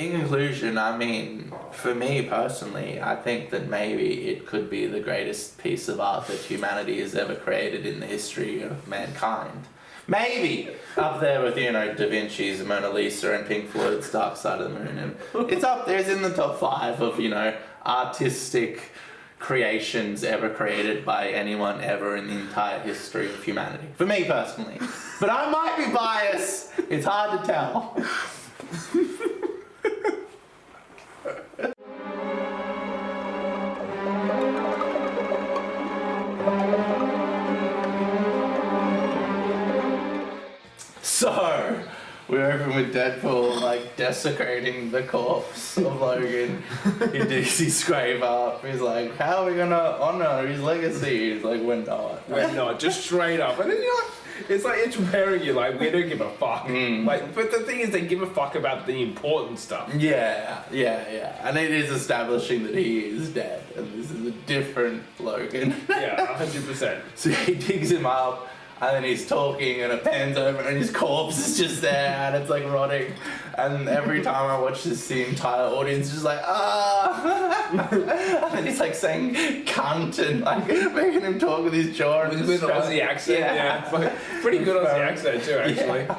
In conclusion, I mean, for me personally, I think that maybe it could be the greatest piece of art that humanity has ever created in the history of mankind. Maybe up there with, Da Vinci's Mona Lisa and Pink Floyd's Dark Side of the Moon. And it's up there, it's in the top 5 of, artistic creations ever created by anyone ever in the entire history of humanity. For me personally. But I might be biased. It's hard to tell. So, we open with Deadpool, desecrating the corpse of Logan. He digs his grave up. He's like, how are we gonna honor his legacy? He's like, we're not. We're not, just straight up. And then it's like, it's wearing you, we don't give a fuck. But the thing is, they give a fuck about the important stuff. Yeah. And it is establishing that he is dead, and this is a different Logan. Yeah, 100%. So he digs him up, and then he's talking, and it pans over, and his corpse is just there, and it's rotting. And every time I watch this, the entire audience is just like, ah! And then he's saying cunt and making him talk with his jaw. With an Aussie accent, yeah. Pretty good Aussie accent too, actually. Yeah.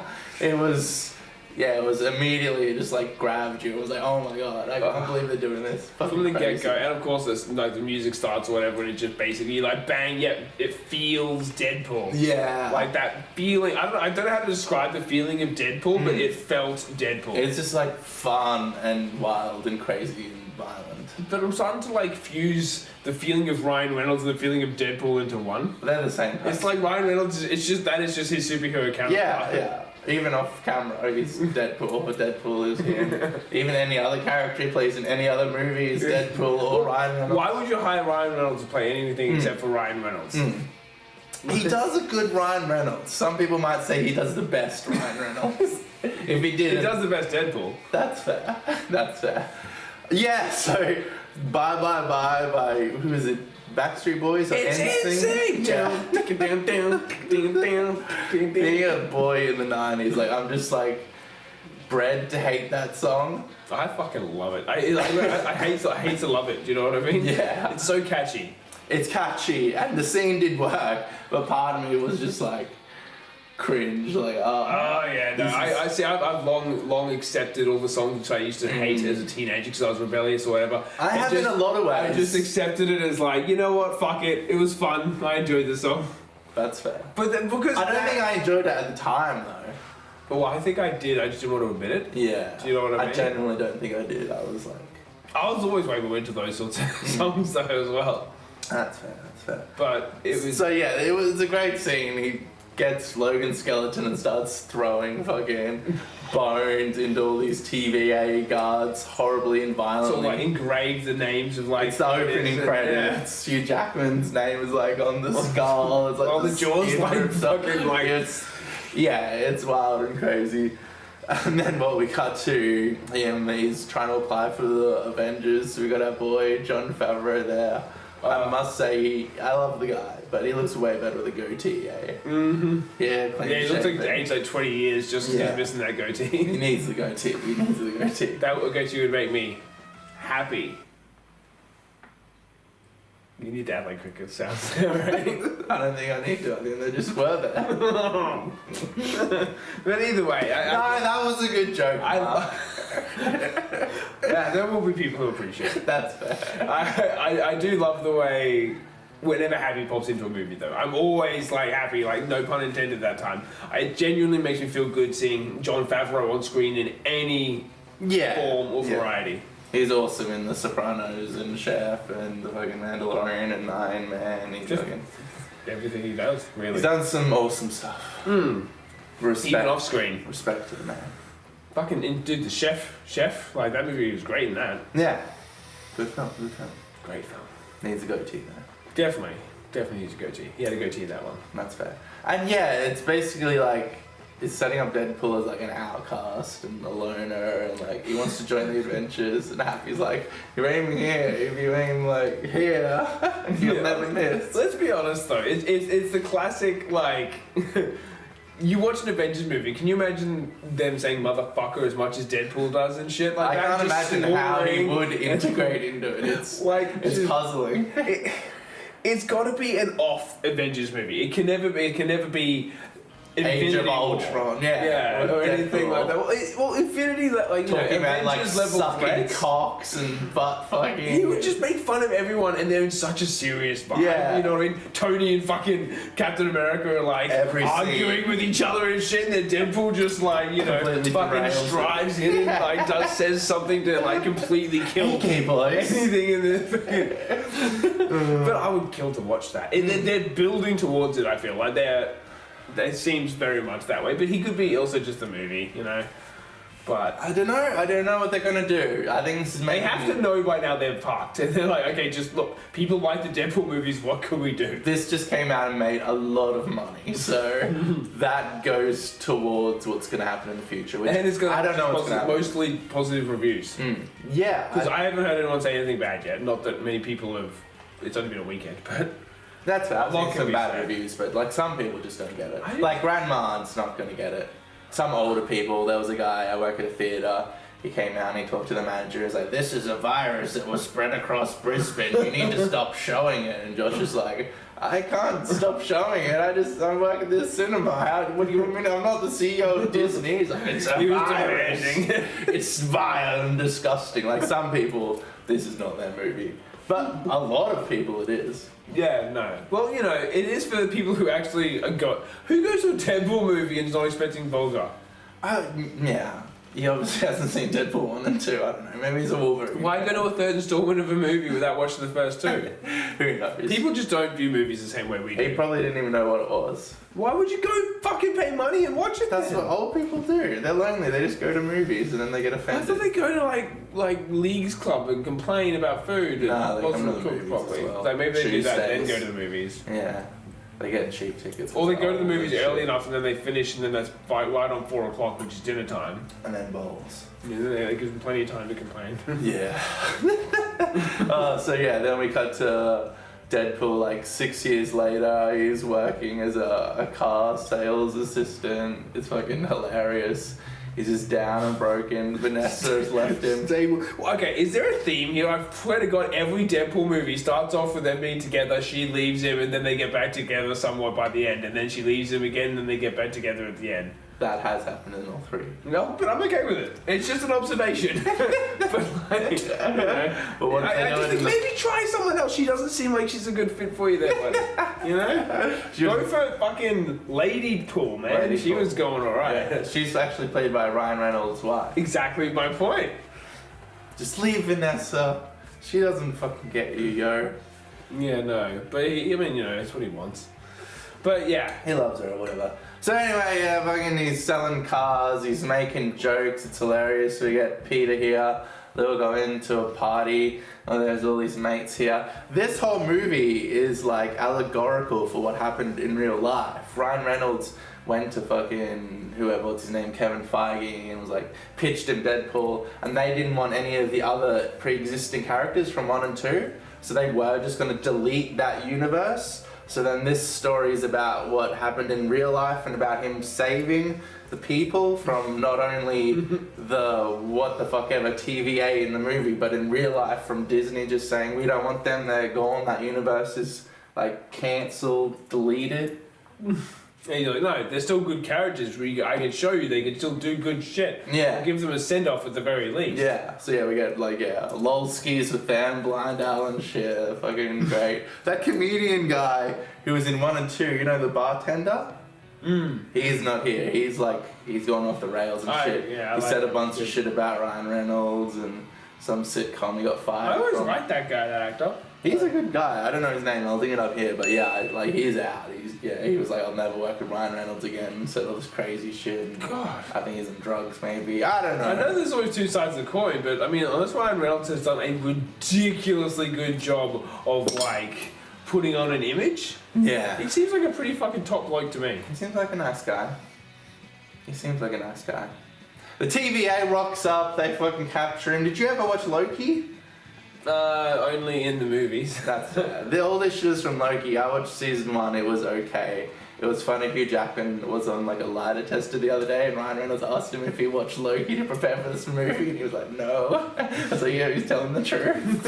It was immediately just grabbed you. It was oh my god, I can't believe they're doing this. From the get-go, and of course the music starts or whatever, and it just basically bang, it feels Deadpool. Yeah. That feeling, I don't know how to describe the feeling of Deadpool, but it felt Deadpool. It's just fun and wild and crazy and violent. But I'm starting to fuse the feeling of Ryan Reynolds and the feeling of Deadpool into one. They're the same person. It's Ryan Reynolds, it's just his superhero counterpart. Yeah. Even off camera, he's Deadpool, or Deadpool is him. Even any other character he plays in any other movie is Deadpool or Ryan Reynolds. Why would you hire Ryan Reynolds to play anything except for Ryan Reynolds? He does a good Ryan Reynolds. Some people might say he does the best Ryan Reynolds. If he did, he does the best Deadpool. That's fair. Yeah, so bye, who is it? Backstreet Boys or It's NSYNC? Being a boy in the 90s, I'm just bred to hate that song. I fucking love it. I hate to love it. Do you know what I mean? Yeah. It's so catchy. It's catchy, and the scene did work, but part of me was just cringe. Oh yeah, no. I see. I've long accepted all the songs which I used to hate as a teenager because I was rebellious or whatever. I have in a lot of ways. I just accepted it as you know what? Fuck it. It was fun. I enjoyed the song. That's fair. But then because I don't think I enjoyed it at the time though. Well, I think I did. I just didn't want to admit it. Yeah. Do you know what I mean? I genuinely don't think I did. I was always way more into those sorts of songs though as well. That's fair. But it was. So yeah, it was a great scene. He gets Logan's skeleton and starts throwing fucking bones into all these TVA guards horribly and violently. So engrave the names of it's the opening credits. Hugh Jackman's name is on the skull. It's the jaws fucking it's wild and crazy. And then we cut to him. He's trying to apply for the Avengers. We got our boy Jon Favreau there. I must say, I love the guy, but he looks way better with a goatee, eh? Mm-hmm. Yeah, he looks aged 20 years just because he's missing that goatee. He needs the goatee. That goatee would make me happy. You need to add cricket sounds there, right? I don't think I need to. I think they just were there. But either way... that was a good joke. Yeah, there will be people who appreciate it. That's fair. I do love the way... Whenever Happy pops into a movie, though, I'm always happy, no pun intended that time. It genuinely makes me feel good seeing Jon Favreau on screen in any form or variety. He's awesome in The Sopranos and Chef and the fucking Mandalorian and Iron Man. He's everything he does, really. He's done some awesome stuff. Respect. Even off screen. Respect to the man. Fucking dude, the chef, that movie was great in that. Yeah. Good film. Great film. Needs a goatee though. Definitely needs a goatee. He had a goatee in that one. That's fair. And it's basically it's setting up Deadpool as an outcast and a loner, and he wants to join the adventures, and Happy's you're aiming here, if you aim here, you'll never miss. Let's be honest though, it's the classic you watch an Avengers movie, can you imagine them saying motherfucker as much as Deadpool does and shit like I that? can't Just imagine how he slurring. would integrate into it. It's Like, it's just- puzzling. It's got to be an off Avengers movie. It can never be Age of Infinity War. Ultron, Yeah, or anything like that. Well, Infinity, like, you know, Talking about like Avengers level sucking threats. cocks and butt fucking. He would just make fun of everyone, and they're in such a serious vibe. Yeah. You know what I mean? Tony and fucking Captain America are like Every arguing scene. with each other and shit, and then Deadpool just like, you know, Completely fucking derails it. strides in and like says something to like completely kill Okay, boys. anything in the But I would kill to watch that. And they're building towards it, I feel like it seems very much that way, but he could be also just a movie, you know. But I don't know what they're gonna do. I think this is they making. have to know by now they're fucked, and they're like, okay, just look, people like the Deadpool movies. What can we do? This just came out and made a lot of money, so that goes towards what's gonna happen in the future. Which And it's gonna I don't know what's gonna happen. mostly positive reviews. Yeah, Because I haven't heard anyone say anything bad yet. Not that many people have. It's only been a weekend, but that's fair. I've lot seen can some be bad said. reviews, but like some people just don't get it. I- Like Grandma aunt's not gonna get it. Some older people. There was a guy I work at a theatre. He came out and he talked to the manager. He's like, "This is a virus that was spread across Brisbane. You need to stop showing it." And Josh is like, "I can't stop showing it. I work at this cinema. What do you mean? I'm not the CEO of Disney." He's like, "It's a He was virus. demanding. It's vile and disgusting." Like some people, this is not their movie, but a lot of people it is. yeah, no. Well, you know, it is for the people who actually who goes to a Deadpool movie and is not expecting vulgar. Yeah. He obviously hasn't seen Deadpool 1 and 2, I don't know. Maybe he's a Wolverine. Why go to a third installment of a movie without watching the first two? Who knows? People just don't view movies the same way we He do. probably didn't even know what it was. Why would you go fucking pay money and watch it That's then? what old people do. They're lonely. They just go to movies and then they get I offended. thought they go to like Leagues Club and complain about food and Nah, they come wasn't to the cooked movies properly. as well. Like maybe they do that then Tuesdays. go to the movies. Yeah. They get cheap tickets. Or they as go to well. the movies Shit. early enough and then they finish and then that's right on 4 o'clock, which is dinner time. And then bowls. Yeah, that gives them plenty of time to complain. Yeah. So yeah, then we cut to Deadpool like 6 years later. He's working as a car sales assistant. It's fucking hilarious. He's just down and broken. Vanessa has left him. Okay, is there a theme here? I swear to God, every Deadpool movie starts off with them being together, she leaves him, and then they get back together somewhat by the end, and then she leaves him again, and then they get back together at the end. That has happened in all three. No, but I'm okay with it. It's just an observation. But like, you know, But what if they I know just it think in the- maybe try someone else. She doesn't seem like she's a good fit for you there, buddy. You know? Go for fucking Lady Pool, man. Lady she Pool. was going alright. Yeah, she's actually played by Ryan Reynolds' wife. Exactly my point. Just leave Vanessa. She doesn't fucking get you, yo. Yeah, no. But I mean, you know, that's what he wants. But yeah. He loves her or whatever. So anyway, yeah, fucking he's selling cars, he's making jokes, it's hilarious. We get Peter here, they'll go into a party, and there's all these mates here. This whole movie is like allegorical for what happened in real life. Ryan Reynolds went to fucking whoever, what's his name, Kevin Feige, and was like, pitched him Deadpool, and they didn't want any of the other pre-existing characters from 1 and 2, so they were just gonna delete that universe. So then this story is about what happened in real life and about him saving the people from not only the what the fuck ever TVA in the movie, but in real life from Disney just saying we don't want them, they're gone, that universe is like cancelled, deleted. And you're like, no, they're still good characters. I can show you they can still do good shit. Yeah. We'll give them a send off at the very least. Yeah, so yeah, we get like, lol skis with them, Blind Alan shit, fucking great. That comedian guy who was in 1 and 2, you know, the bartender? He's not here. He's like, he's gone off the rails and shit. yeah, I He like said a that. bunch of shit about Ryan Reynolds and some sitcom he got fired I always from. like that guy, that actor. He's a good guy. I don't know his name. I'll dig it up here. But yeah, like he's out. He was like, I'll never work with Ryan Reynolds again. Said all this crazy shit. And God. I think he's in drugs maybe. I don't know. I know there's always two sides of the coin, but I mean, unless Ryan Reynolds has done a ridiculously good job of like putting on an image, Yeah. he seems like a pretty fucking top bloke to me. He seems like a nice guy. The TVA rocks up. They fucking capture him. Did you ever watch Loki? Only in the movies. That's all this shit is from Loki. I watched season 1. It was okay. It It was funny, Hugh Jackman was on like a lie detector the other day, and Ryan Reynolds asked him if he watched Loki to prepare for this movie, and he was like, no. So yeah, he's telling the truth.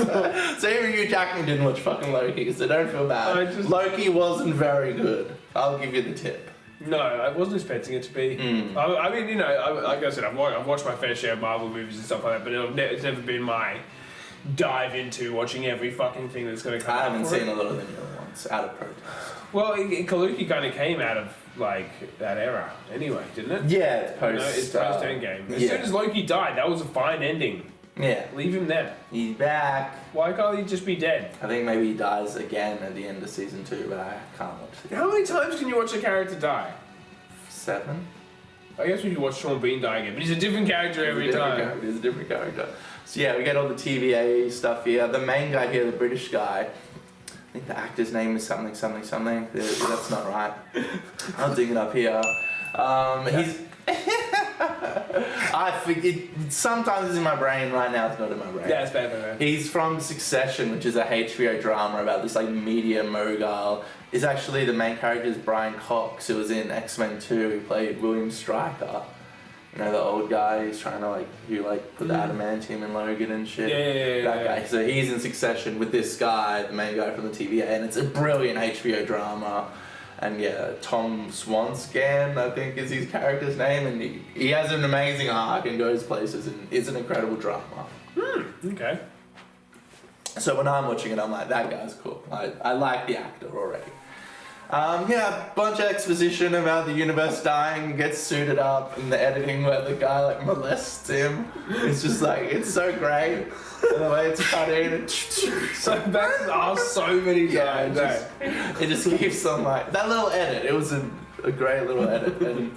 So even Hugh Jackman didn't watch fucking Loki, so don't feel bad. Loki wasn't very good. I'll give you the tip. No, I wasn't expecting it to be. I mean, you know, like I said, I've watched my fair share of Marvel movies and stuff like that, but it's never been my dive into watching every fucking thing that's going to come out. I haven't seen a lot of the newer ones, out of protest. Well, Kaluki kind of came out of, like, that era anyway, didn't it? Yeah, it's post... You know, it's post-Endgame. As soon as Loki died, that was a fine ending. Yeah. Leave him there. He's back. Why can't he just be dead? I think maybe he dies again at the end of season 2, but I can't watch it. How many times can you watch a character die? 7? I guess we could watch Sean Bean die again, but he's a different character every time. He's a different character. So yeah, we get all the TVA stuff here. The main guy here, the British guy, I think the actor's name is something. That's not right. I'll dig it up here. He's... I forget. Sometimes it's in my brain. Right now, it's not in my brain. Yeah, it's bad. He's from Succession, which is a HBO drama about this like media mogul. Is actually the main character is Brian Cox, who was in X-Men 2. He played William Stryker. You know, the old guy who's trying to put the adamantium in Logan and shit. Yeah. That guy. So he's in Succession with this guy, the main guy from the TVA, and it's a brilliant HBO drama. And yeah, Tom Swanscan, I think is his character's name, and he has an amazing arc and goes places, and it's an incredible drama. Okay. So when I'm watching it, I'm like, that guy's cool. I like the actor already. Yeah, bunch of exposition about the universe dying, gets suited up, and the editing where the guy like molests him. It's just like, it's so great. And the way it's cut in. So that's asked so many times. It just keeps on like, that little edit, it was a great little edit. And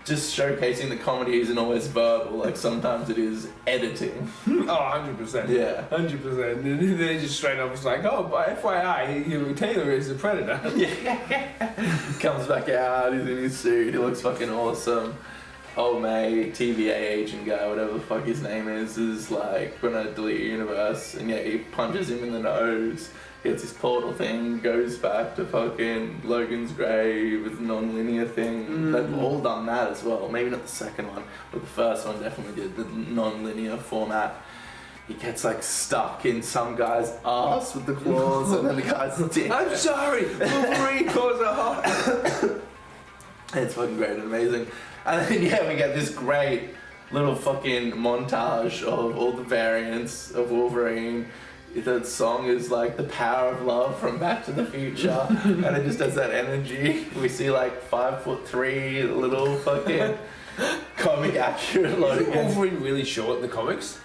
just showcasing the comedy isn't always verbal, like sometimes it is editing. Oh, 100%. Yeah. 100%. And then they just straight up was like, oh, but FYI, Taylor is a predator. Yeah. Comes back out, he's in his suit, he looks fucking awesome. Old mate, TVA agent guy, whatever the fuck his name is like, gonna delete your universe, and yeah, he punches him in the nose, gets his portal thing, goes back to fucking Logan's grave with the non-linear thing. They've all done that as well. Maybe not the second one, but the first one definitely did the non-linear format. He gets like stuck in some guy's ass with the claws, and then the guy's dick. I'm sorry, Wolverine claws are hot. It's fucking great and amazing. And then yeah, we get this great little fucking montage of all the variants of Wolverine. The song is like The Power of Love from Back to the Future, and it just has that energy. We see like 5'3" little fucking comic accurate Logan. Isn't Wolverine really short in the comics?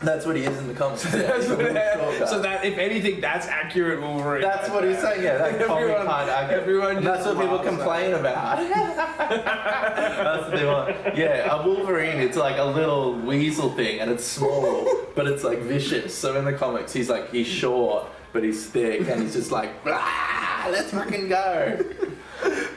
That's what he is in the comics. So that, if anything, that's accurate Wolverine. That's what he's saying, yeah. That comic kind accurate. Everyone and that's what people complain about. That's what they want. Yeah, a Wolverine, it's like a little weasel thing, and it's small, but it's like vicious. So in the comics, he's short, but he's thick, and he's just like, let's fucking go.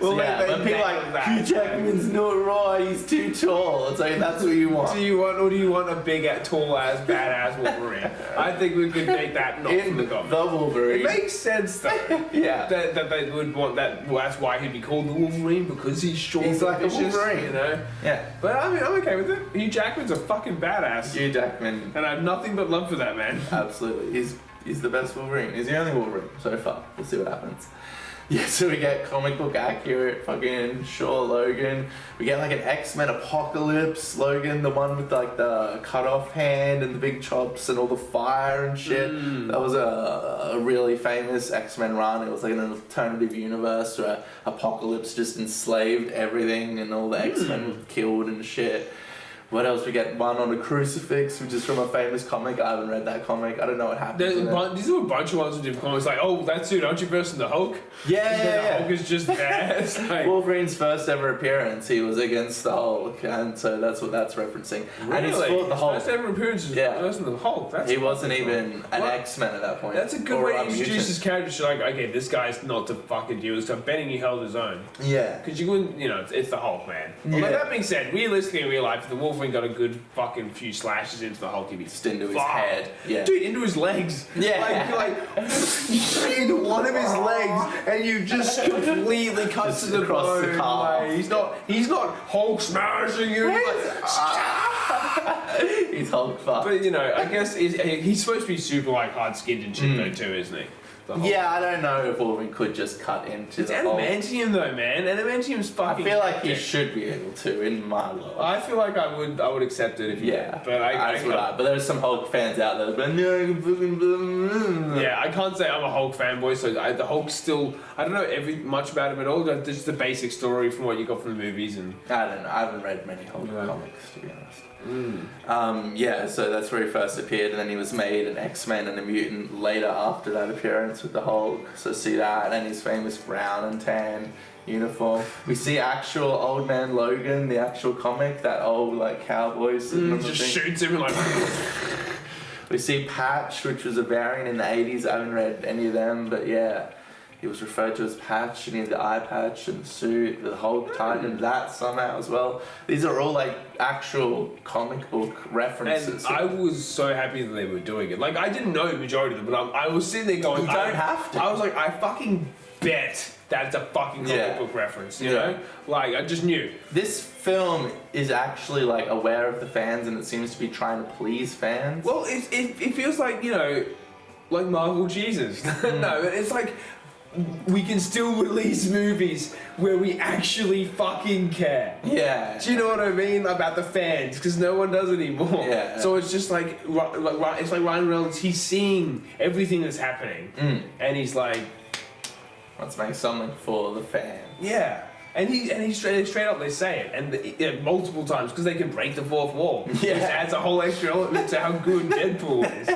Well, so, yeah, when people are like, Hugh Jackman's not right, he's too tall. It's like, that's what you want. Do you want a big, tall-ass, badass Wolverine? I think we could make that not in from the comics. The Wolverine. It makes sense, though. Yeah. That they would want that. Well, that's why he'd be called the Wolverine, because he's short. He's like vicious, a Wolverine. You know? Yeah. But I mean, I'm okay with it. Hugh Jackman's a fucking badass. Hugh Jackman. And I have nothing but love for that man. Absolutely. He's the best Wolverine. He's the only Wolverine so far. We'll see what happens. Yeah, so we get comic book accurate fucking Shaw Logan. We get like an X-Men Apocalypse Logan, the one with like the cut off hand and the big chops and all the fire and shit. That was a really famous X-Men run. It was like an alternative universe where Apocalypse just enslaved everything and all the X-Men were killed and shit. What else? We get one on a crucifix, which is from a famous comic. I haven't read that comic. I don't know what happens. These are a bunch of ones with different comics. Like, oh, that's it, aren't you versus the Hulk? Yeah. The Hulk is just there. It's like... Wolverine's first ever appearance, he was against the Hulk, and so that's what that's referencing. Really? And he's fought the Hulk. His first ever appearance is versus the Hulk. He wasn't even an X-Men at that point. That's a good way to introduce his character. So like, okay, this guy's not to fucking deal with stuff. Betting he held his own. Yeah. Because you wouldn't, it's the Hulk, man. Although that being said, realistically in real life, the Wolverine Wolverine got a good fucking few slashes into the Hulk. Just into his head. Yeah. Dude, into his legs. Yeah. Like into one of his legs, and you just completely cut to the across bone. the car. Like, he's not Hulk smashing you. He's Hulk fucked. But you know, I guess he's supposed to be super like hard skinned and shit though too, isn't he? Yeah, I don't know if Wolverine could just cut into it's the Hulk. adamantium though, man. Adamantium's fucking. I feel like he should be able to in my world. I feel like I would accept it if you did. But But there's some Hulk fans out there that are like, no, yeah, I can't say I'm a Hulk fanboy, so the Hulk's still. I don't know much about him at all. Just the basic story from what you got from the movies and. I don't know. I haven't read many Hulk comics, to be honest. So that's where he first appeared, and then he was made an X-Men and a mutant later after that appearance with the Hulk. So see that, and his famous brown and tan uniform. We see actual Old Man Logan, the actual comic, that old like cowboy sitting on the just thing. shoots him like. We see Patch, which was a variant in the 80s. I haven't read any of them, but yeah. He was referred to as Patch, and he had the eye patch and the suit, the Hulk tied into that somehow as well. These are all like actual comic book references. And I was so happy that they were doing it. Like, I didn't know the majority of them, but I was sitting there going, You don't have to. I was like, I fucking bet that's a fucking comic book reference, you know? Like, I just knew. This film is actually like aware of the fans, and it seems to be trying to please fans. Well, it feels like, you know, like Marvel Jesus. No, it's like, we can still release movies where we actually fucking care. Yeah. Do you know what I mean about the fans? Because no one does anymore. Yeah. So it's just like it's like Ryan Reynolds. He's seeing everything that's happening, and he's like, let's make something for the fans. yeah. And he's straight up. They say it, and multiple times because they can break the fourth wall. Yeah. Which adds a whole extra element to how good Deadpool is.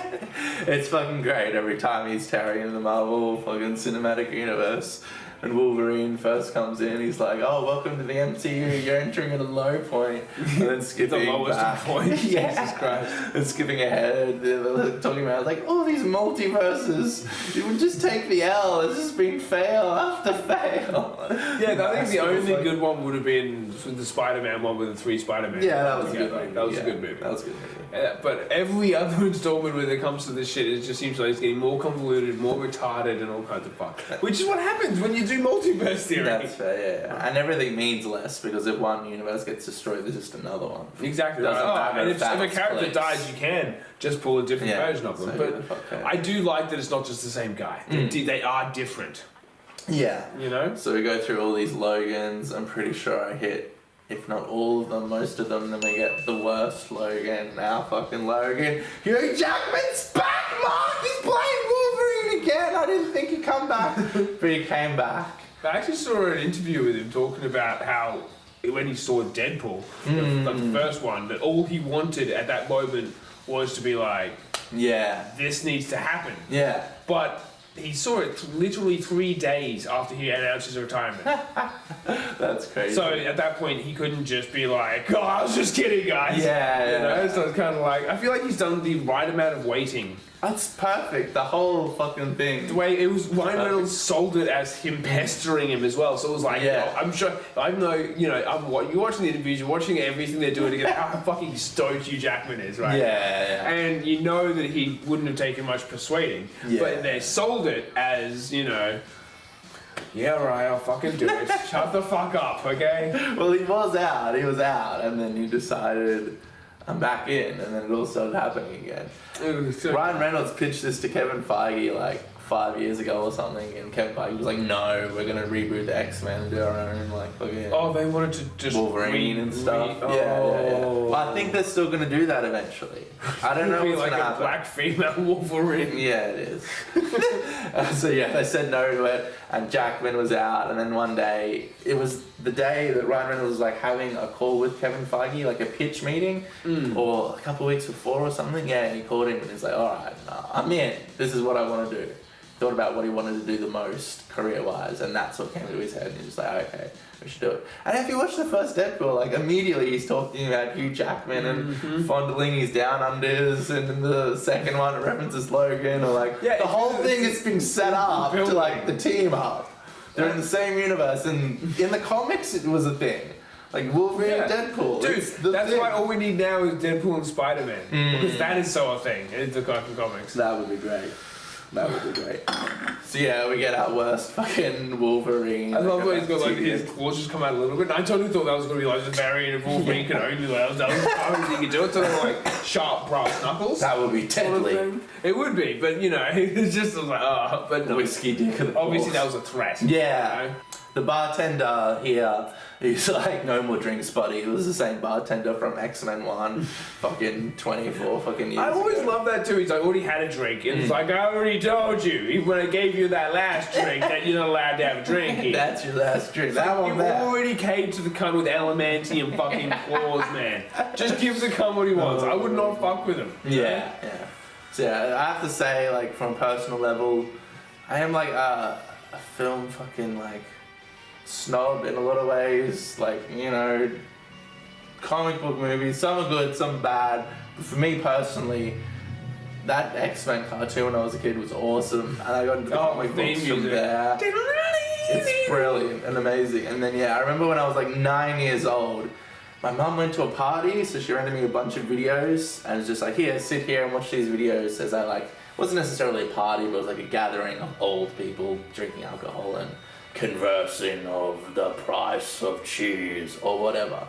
It's fucking great every time he's tearing in the Marvel fucking cinematic universe. And Wolverine first comes in, he's like, "Oh, welcome to the MCU. You're entering at a low point," and then skipping the lowest back. point. Yeah. Jesus Christ. And skipping ahead, they're talking about like, "Oh, these multiverses. You would just take the L. It's just been fail after fail." Yeah, I think the only good one would have been the Spider-Man one with the 3 Spider-Man. Yeah, that was a good movie. That was a good movie. That was a good movie. But every other installment when it comes to this shit, it just seems like it's getting more convoluted, more retarded, and all kinds of fuck. Which is what happens when you do multiverse theory. That's fair, yeah. And everything means less because if one universe gets destroyed, there's just another one. Exactly. Doesn't matter And if if a that's character placed. dies, you can just pull a different version of them. So But who the fuck cares? I do like that it's not just the same guy. They are different. Yeah. You know? So we go through all these Logans. I'm pretty sure I hit, if not all of them, most of them. Then we get the worst Logan, our fucking Logan. Hugh Jackman's back, Mark! He's playing Wolverine again! I didn't think he'd come back, but he came back. I actually saw an interview with him talking about how when he saw Deadpool, the first one, that all he wanted at that moment was to be like, yeah, this needs to happen. Yeah. But he saw it literally 3 days after he announced his retirement. That's crazy. So at that point, he couldn't just be like, "Oh, I was just kidding, guys." Yeah, You know, so it's kind of like, I feel like he's done the right amount of waiting. That's perfect. The whole fucking thing. The way it was, Ryan Reynolds sold it as him pestering him as well. So it was like, Yeah. I'm sure, I know, you know, you're watching the interviews, you're watching everything they're doing to get how fucking stoked Hugh Jackman is, right? Yeah. And you know that he wouldn't have taken much persuading. Yeah. But they sold it as, you know, yeah, right, I'll fucking do it. Shut the fuck up, okay? Well, he was out, and then he decided, I'm back in, and then it all started happening again. Ryan Reynolds pitched this to Kevin Feige like 5 years ago or something, and Kevin Feige was like, "No, we're gonna reboot the X-Men and do our own like fucking Oh, they wanted to just Wolverine and stuff." Yeah. Well, I think they're still gonna do that eventually. I don't know Be what's like gonna a happen. black female Wolverine. Yeah, it is. So yeah, they said no to it, and Jackman was out, and then one day, it was the day that Ryan Reynolds was like having a call with Kevin Feige, like a pitch meeting, or a couple of weeks before or something, yeah, and he called him and he's like, "Alright, I'm in, this is what I want to do." Thought about what he wanted to do the most career-wise, and that's what came to his head, and he's just like, "Okay, we should do it." And if you watch the first Deadpool, like immediately he's talking about Hugh Jackman and fondling his down unders, and in the second one it references Logan, or like the whole thing is being set up to like the team up. They're in the same universe, and in the comics it was a thing. Like Wolverine and Deadpool. Dude, It's the that's thing. why all we need now is Deadpool and Spider-Man. Because that is so a thing in the comics. That would be great. That would be great. So yeah, we get our worst fucking Wolverine. I love when he's got like his claws just come out a little bit. And I totally thought that was going to be like this variant of Wolverine could only like that was how he could do it. So they're like sharp brass knuckles. That would be deadly. It would be, but you know, it's just like but no. Whiskey dick of the Obviously, Force. that was a threat. Yeah. You know? The bartender here, he's like, no more drinks, buddy. It was the same bartender from X-Men 1, fucking 24 fucking years I always ago. love that too. He's like, already had a drink. And it's like, I already told you, when I gave you that last drink, that you're not allowed to have a drink here. That's your last drink. That one You there. already came to the cunt with adamantium fucking claws, man. Just give the cunt what he wants. I would not fuck with him. Yeah. So yeah, I have to say, like, from a personal level, I am like a film fucking, like, snob in a lot of ways. Like, you know, comic book movies, some are good, some bad. But for me personally, that X-Men cartoon when I was a kid was awesome, and I got into the comic books from there. It's brilliant and amazing. And then yeah, I remember when I was like 9 years old, my mum went to a party, so she rented me a bunch of videos, and was just like, here, sit here and watch these videos as I like, wasn't necessarily a party, but it was like a gathering of old people drinking alcohol and conversing of the price of cheese or whatever.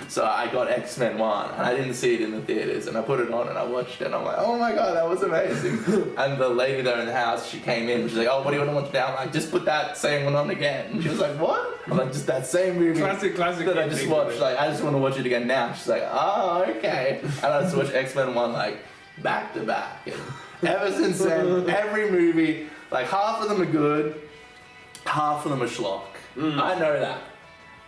So I got X-Men 1 and I didn't see it in the theaters, and I put it on and I watched it and I'm like, oh my god, that was amazing. And the lady there in the house, she came in, she's like, oh, what do you want to watch now? I'm like, just put that same one on again. And she was like, what? I'm like, just that same movie Classic that I just watched. Like, I just want to watch it again now. She's like, oh, okay. And I just watched X-Men 1 like back to back. And ever since then, every movie, like half of them are good, half of them are schlock. I know that.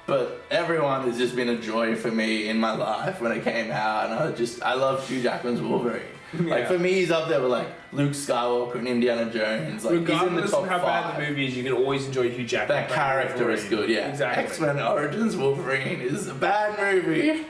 But everyone has just been a joy for me in my life when it came out, and I love Hugh Jackman's Wolverine. Like for me, he's up there with like Luke Skywalker and Indiana Jones. Like regardless he's in the top of how 5. bad the movie is, you can always enjoy Hugh Jackman. That character is good, yeah. Exactly. X-Men Origins Wolverine is a bad movie,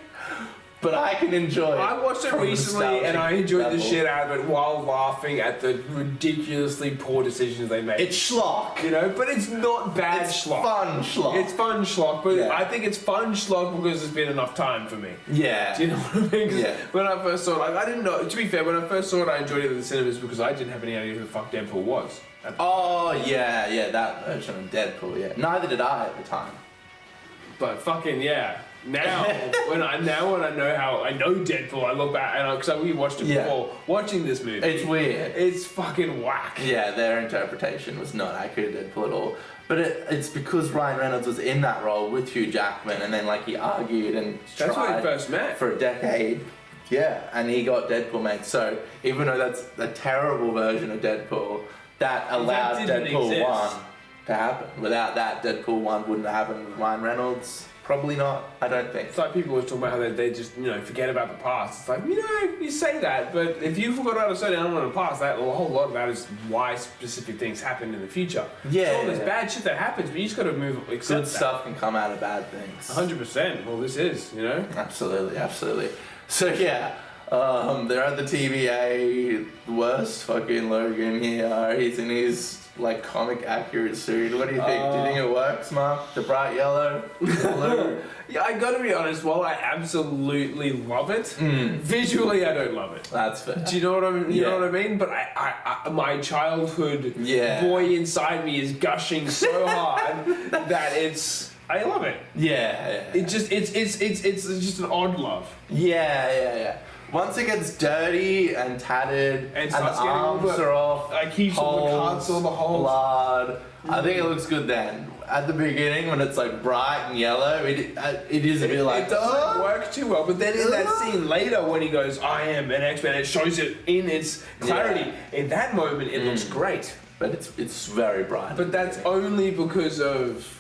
but I can enjoy it. I watched it from a recently and I enjoyed level. the shit out of it while laughing at the ridiculously poor decisions they made. It's schlock. You know, but it's not bad It's schlock. fun schlock. It's fun schlock, but Yeah. I think it's fun schlock because there's been enough time for me. Yeah. Do you know what I mean? 'Cause Yeah. when I first saw it, I didn't know. To be fair, when I first saw it, I enjoyed it at the cinemas because I didn't have any idea who the fuck Deadpool was. Oh yeah, that version of Deadpool. Yeah. Neither did I at the time. But fucking yeah. Now, when I know how I know Deadpool, I look back and because we watched it Yeah. before watching this movie. It's weird. It's fucking whack. Yeah, their interpretation was not accurate to Deadpool at all. But it's because Ryan Reynolds was in that role with Hugh Jackman, and then like he argued and That's when tried we first met. for a decade. Yeah, and he got Deadpool made. So even though that's a terrible version of Deadpool, that allowed didn't Deadpool exist. 1 to happen. Without that, Deadpool 1 wouldn't have happened with Ryan Reynolds. Probably not. I don't think. It's like people always talk about how they just, forget about the past. It's like, you say that, but if you forgot about a certain element of the past, a whole lot of that is why specific things happen in the future. Yeah. So there's bad shit that happens, but you just gotta accept Good that. stuff can come out of bad things. 100%. Well, this is, Absolutely. So yeah, they're at the TVA. Worst fucking Logan here. He's in his like comic accurate suit. What do you think? Do you think it works, Mark? The bright yellow, blue. Yeah, I gotta be honest, while I absolutely love it, visually I don't love it. That's fair. Do you know what I mean? You Yeah. know what I mean? But I my childhood Yeah. boy inside me is gushing so hard that I love it. Yeah. It's just an odd love. Yeah. Once it gets dirty and tattered And and starts the getting all arms the- are off, like heaps of the cuts, all the holes. blood. I think it looks good then. At the beginning, when it's like bright and yellow, it is a bit like. It doesn't work too well, but then in that scene later when he goes, I am an X-Man, it shows it in its clarity. In that moment, it looks great. But it's very bright. But that's only because of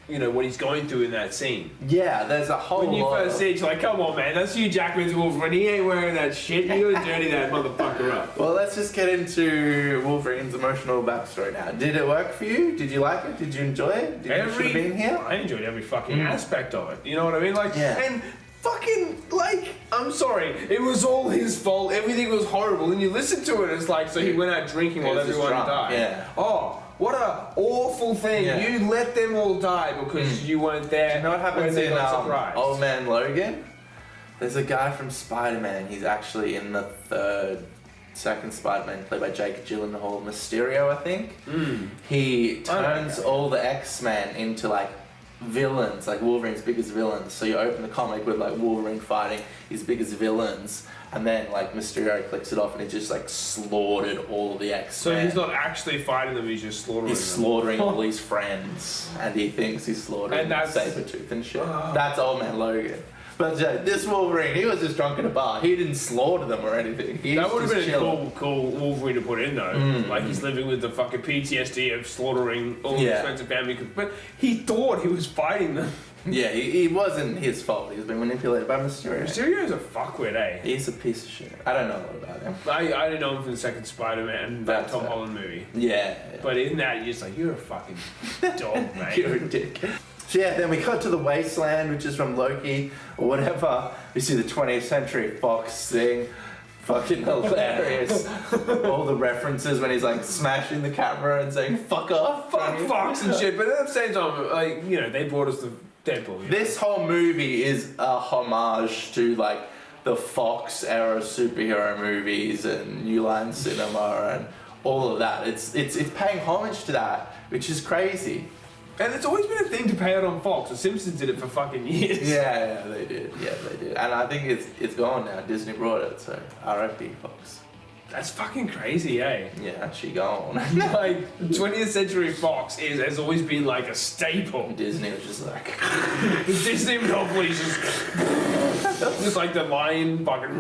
what he's going through in that scene. Yeah, there's a whole When you lot first of- see it, you're like, come on, man, that's Hugh Jackman's Wolverine. He ain't wearing that shit. You gotta dirty that motherfucker up. Well, let's just get into Wolverine's emotional backstory now. Did it work for you? Did you like it? Did you enjoy it? Did you should have been here? I enjoyed every fucking aspect of it. You know what I mean? Like, Yeah. and fucking, like, I'm sorry, it was all his fault. Everything was horrible. And you listen to it, it's like, so he went out drinking while was just everyone drunk, died. yeah. Oh, what a awful thing. Yeah. You let them all die because you weren't there. You know what happens when they in got surprised. Old Man Logan? There's a guy from Spider-Man. He's actually in the second Spider-Man, played by Jake Gyllenhaal, Mysterio, I think. He turns all the X-Men into like villains, like Wolverine's biggest villains. So you open the comic with like Wolverine fighting his biggest villains, and then like Mysterio clicks it off and he just like slaughtered all the X-Men. So he's not actually fighting them, he's just slaughtering He's them. slaughtering all his friends, and he thinks he's slaughtering Sabretooth and shit. That's Old Man Logan. But this Wolverine, he was just drunk in a bar. He didn't slaughter them or anything. That would have been a cool Wolverine to put in though. Like he's living with the fucking PTSD of slaughtering all his friends and family. But he thought he was fighting them. Yeah, it wasn't his fault. He's been manipulated by Mysterio. Mysterio's a fuckwit, eh? He's a piece of shit. I don't know a lot about him. I didn't know him from the second Spider-Man, that Tom Holland movie. Yeah. But in that, you're just like, you're a fucking dog, mate. You're a dick. So yeah, then we got to the Wasteland, which is from Loki, or whatever. We see the 20th Century Fox thing. Fucking hilarious. All the references when he's like smashing the camera and saying, fuck off. Fuck Fox and shit. But at the same time, like, you know, they brought us the Deadpool. You know? This whole movie is a homage to like the Fox era superhero movies and New Line Cinema and all of that. It's paying homage to that, which is crazy. And it's always been a thing to pay it on Fox. The Simpsons did it for fucking years. Yeah, they did. Yeah, they did. And I think it's gone now. Disney brought it, so R.I.P. Fox. That's fucking crazy, eh? Yeah, actually gone. Like, 20th Century Fox has always been like a staple. Disney was just like... The Disney monopoly's just like the lion fucking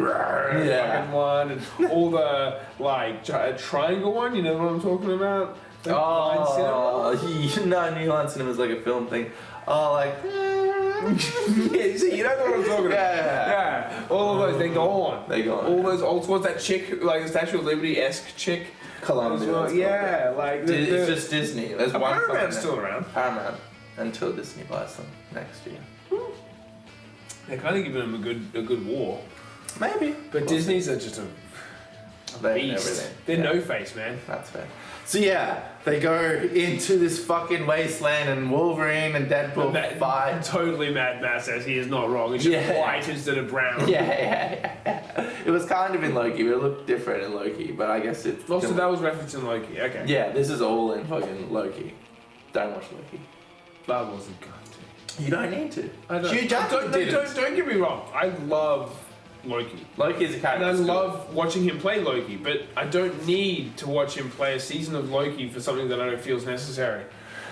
one and all the like triangle one, you know what I'm talking about? Like no, New Line Cinema is like a film thing. Oh, like... yeah, see, you know what I'm talking about. Yeah. All of those, they're gone. They're gone. All those old ones, that chick, like the Statue of Liberty-esque chick. Columbia. Well. Yeah, like... It's just Disney. There's one Paramount's still around. Paramount. Until Disney buys them next year. They're kind of giving them a good war. Maybe. But Disney's are just a beast. Everything. They're no-face, man. That's fair. So yeah, they go into this fucking wasteland and Wolverine and Deadpool fight. Totally Mad Max says he is not wrong. It's just white instead of brown. Yeah. It was kind of in Loki, but it looked different in Loki, but I guess it's... Also, that was referencing Loki, okay. Yeah, this is all in fucking Loki. Don't watch Loki. That wasn't going to. You don't need to. I don't. Hugh Jackman didn't. Don't get me wrong. I love Loki. Loki is a character. And I love watching him play Loki, but I don't need to watch him play a season of Loki for something that I don't feel is necessary.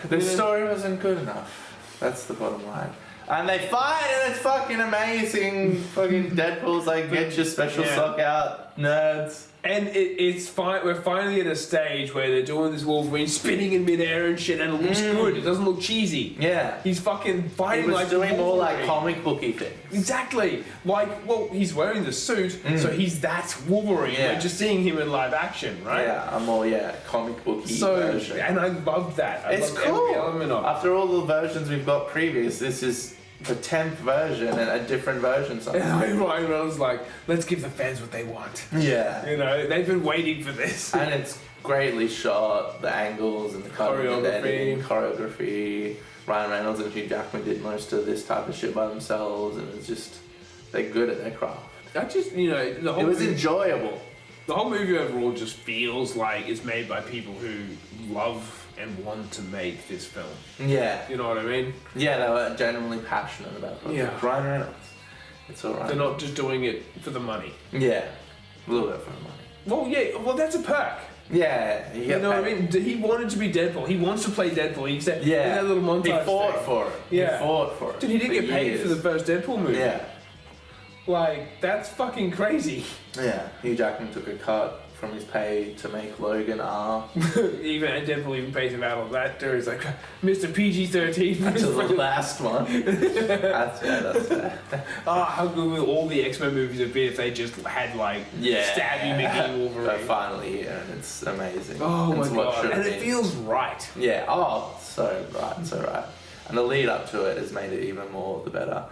The story wasn't good enough. That's the bottom line. And they fight and it's fucking amazing. Fucking Deadpool's like, get your special sock out, nerds. And it's fine. We're finally at a stage where they're doing this Wolverine spinning in midair and shit, and it looks good. It doesn't look cheesy. Yeah. He's fucking fighting he was like doing more like Wolverine. comic booky things. Exactly. Like, well, he's wearing the suit, so he's that Wolverine. Yeah. We're just seeing him in live action, right? Yeah, a more comic booky version. And I love that. It's love cool. every element of it. After all the versions we've got previous, this is the 10th version and a different version sometimes. And Ryan Reynolds like, let's give the fans what they want. Yeah. You know, they've been waiting for this. And it's greatly shot, the angles and the coloring and the editing, choreography. Ryan Reynolds and Hugh Jackman did most of this type of shit by themselves, and it's just, they're good at their craft. That just, you know, the whole It was enjoyable. The whole movie overall just feels like it's made by people who love and want to make this film. Yeah. You know what I mean? Yeah, they were genuinely passionate about it. Yeah. Ryan Reynolds. It's alright. They're not just doing it for the money. Yeah. A little bit for the money. Well, yeah, well, that's a perk. Yeah. You know what I mean? He wanted to be Deadpool. He wants to play Deadpool. He said, yeah. in that little montage He fought thing. for it. Yeah. He fought for it. Dude, he didn't get paid for the first Deadpool movie. Yeah. Like, that's fucking crazy. Yeah. Hugh Jackman took a cut from his pay to make Logan R. Even Deadpool even pays him out on that. He's like, Mr. PG-13. Until the last one. That's fair. How good would all the X-Men movies have been if they just had like stabby Mickey Wolverine? They're finally here and it's amazing. Oh it's my god. And it feels right. Yeah, so right. And the lead up to it has made it even more the better.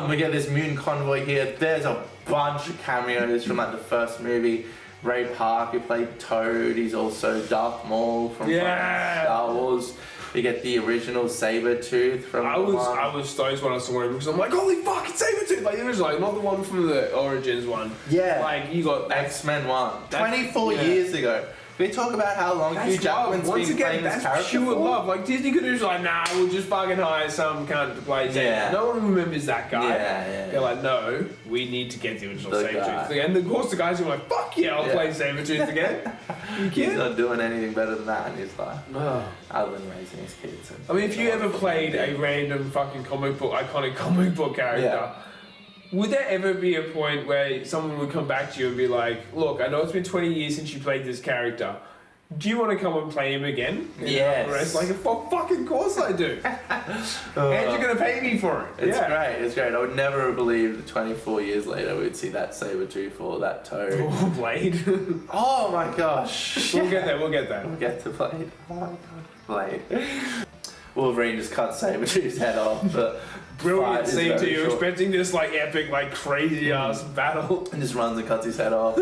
We get this mutant convoy here. There's a bunch of cameos from like the first movie. Ray Park, who played Toad. He's also Darth Maul from fucking Star Wars. You get the original Sabretooth from I was stoked when I saw him because I'm like, holy fuck, it's Sabretooth! Like, the original, like, not the one from the Origins one. Yeah. Like, you got... X-Men 1. 24 years ago. We talk about how long Hugh Jackman's been playing this character. That's pure love. Like, Disney could have just like, nah, we'll just fucking hire some cunt to play Sabretooth. Yeah. No one remembers that guy. Yeah. They're like, no, we need to get the original The Sabretooth. guy. And of course the guys are like, fuck yeah, I'll play Sabretooth again. You kidding? He's not doing anything better than that in his life. Other than raising his kids. I mean, if you ever played a random fucking iconic comic book character, would there ever be a point where someone would come back to you and be like, look, I know it's been 20 years since you played this character. Do you want to come and play him again? Yes. Like, fucking course I do. And you're going to pay me for it. It's great, it's great. I would never have believed that 24 years later we'd see that Sabretooth or that Toad. Or Blade. Oh my gosh. We'll get there. We'll get to Blade. Oh my god, Blade. Wolverine just cuts Sabretooth's head off, but brilliant scene to you, short. Expecting this like epic, like crazy ass battle. And just runs and cuts his head off.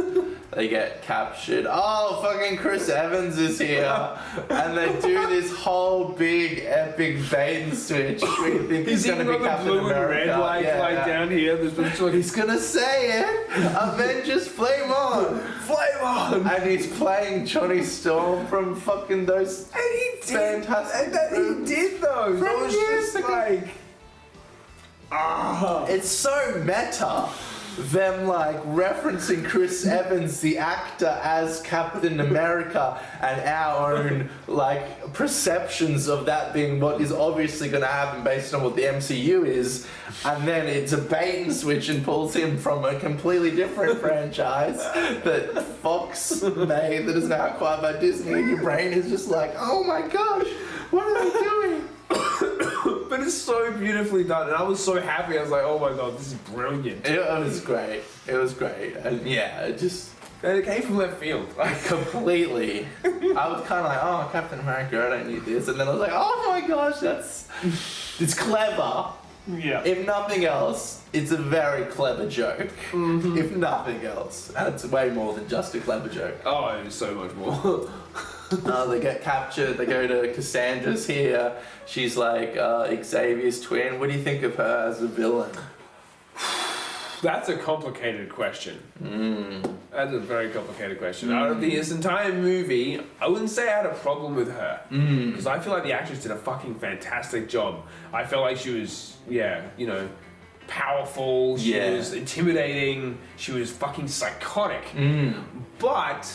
They get captured. Oh, fucking Chris Evans is here. And they do this whole big epic bait and switch. We think he's going to be Captain blue America. And red, like down here. He's going to say it. Avengers, flame on. Flame on. And he's playing Johnny Storm from fucking those fantastic. And he did those. From I was years just ago. like... It's so meta. Them like referencing Chris Evans, the actor, as Captain America, and our own like perceptions of that being what is obviously going to happen based on what the MCU is, and then it's a bait and switch and pulls him from a completely different franchise that Fox made that is now acquired by Disney, and your brain is just like, oh my gosh, what are they doing? But it's so beautifully done, and I was so happy. I was like, "Oh my god, this is brilliant!" It was great. It was great, and yeah, it just and it came from left field, like completely. I was kind of like, "Oh, Captain America, I don't need this," and then I was like, "Oh my gosh, it's clever." Yeah. If nothing else, it's a very clever joke. Mm-hmm. If nothing else, and it's way more than just a clever joke. Oh, it was so much more. They get captured, they go to Cassandra's here. She's like Xavier's twin. What do you think of her as a villain? That's a complicated question. That's a very complicated question. Out of this entire movie, I wouldn't say I had a problem with her. Because I feel like the actress did a fucking fantastic job. I felt like she was, powerful, she was intimidating, she was fucking psychotic. But...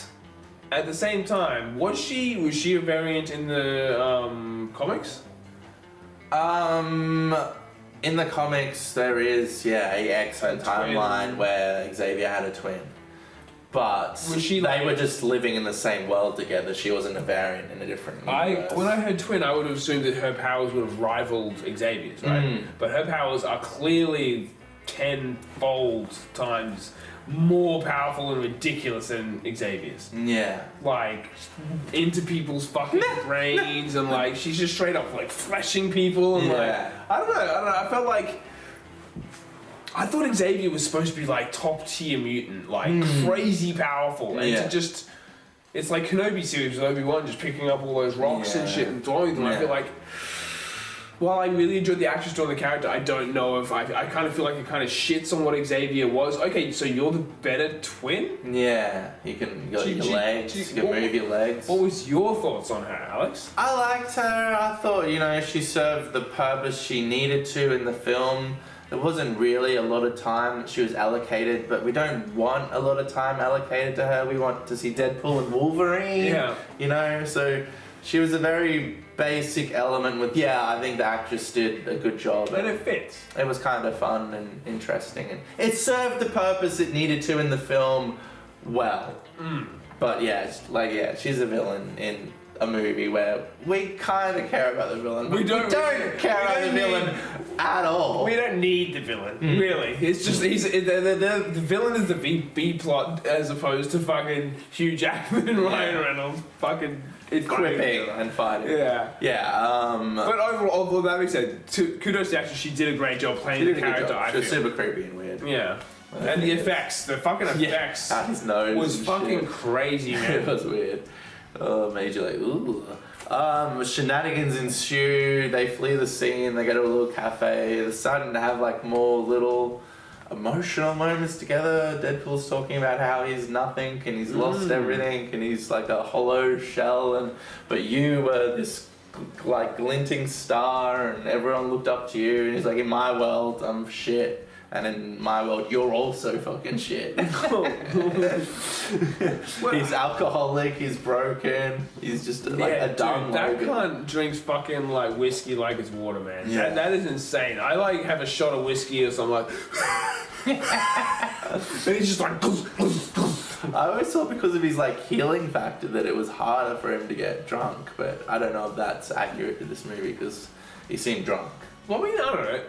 at the same time, was she a variant in the comics? In the comics, there is a X-Men timeline where Xavier had a twin, but they were just living in the same world together. She wasn't a variant in a different universe. When I heard twin, I would have assumed that her powers would have rivaled Xavier's, right? But her powers are clearly 10-fold times more powerful and ridiculous than Xavier's. Yeah. Like, into people's fucking brains, and like, she's just straight up like fleshing people, and I don't know, I felt like, I thought Xavier was supposed to be like top tier mutant, like crazy powerful, and to just, it's like Kenobi series with Obi-Wan just picking up all those rocks and shit and throwing them. I feel like, while I really enjoyed the actress doing the character, I don't know if I kind of feel like it kind of shits on what Xavier was. Okay, so you're the better twin? Yeah, you got your legs, you can move your legs. What was your thoughts on her, Alex? I liked her. I thought, she served the purpose she needed to in the film. There wasn't really a lot of time that she was allocated, but we don't want a lot of time allocated to her. We want to see Deadpool and Wolverine. Yeah. So she was a very basic element with, I think the actress did a good job. And it fits. It was kind of fun and interesting. And it served the purpose it needed to in the film well. But she's a villain in a movie where we kind of care about the villain. We don't care about the villain at all. We don't need the villain, really. It's just, the villain is the B plot as opposed to fucking Hugh Jackman and Ryan Reynolds fucking quipping and fighting. But overall, although that being said, kudos to the actress, she did a great job playing the character. She was super creepy and weird. Yeah. And the effects, the fucking effects out his nose was fucking shit. crazy, man. It was weird. Oh, made you like, ooh. Shenanigans ensue. They flee the scene. They go to a little cafe. They're starting to have like more little emotional moments together. Deadpool's talking about how he's nothing and he's lost everything and he's like a hollow shell. But you were this like glinting star and everyone looked up to you. And he's like, in my world, I'm shit. And in my world, you're also fucking shit. He's alcoholic, he's broken, he's just like a dumb dude, that Logan. cunt drinks fucking like whiskey like it's water, man. Yeah. That is insane. I like have a shot of whiskey or something like and he's just like I always thought because of his like healing factor that it was harder for him to get drunk, but I don't know if that's accurate to this movie because he seemed drunk. well, I mean, I don't know.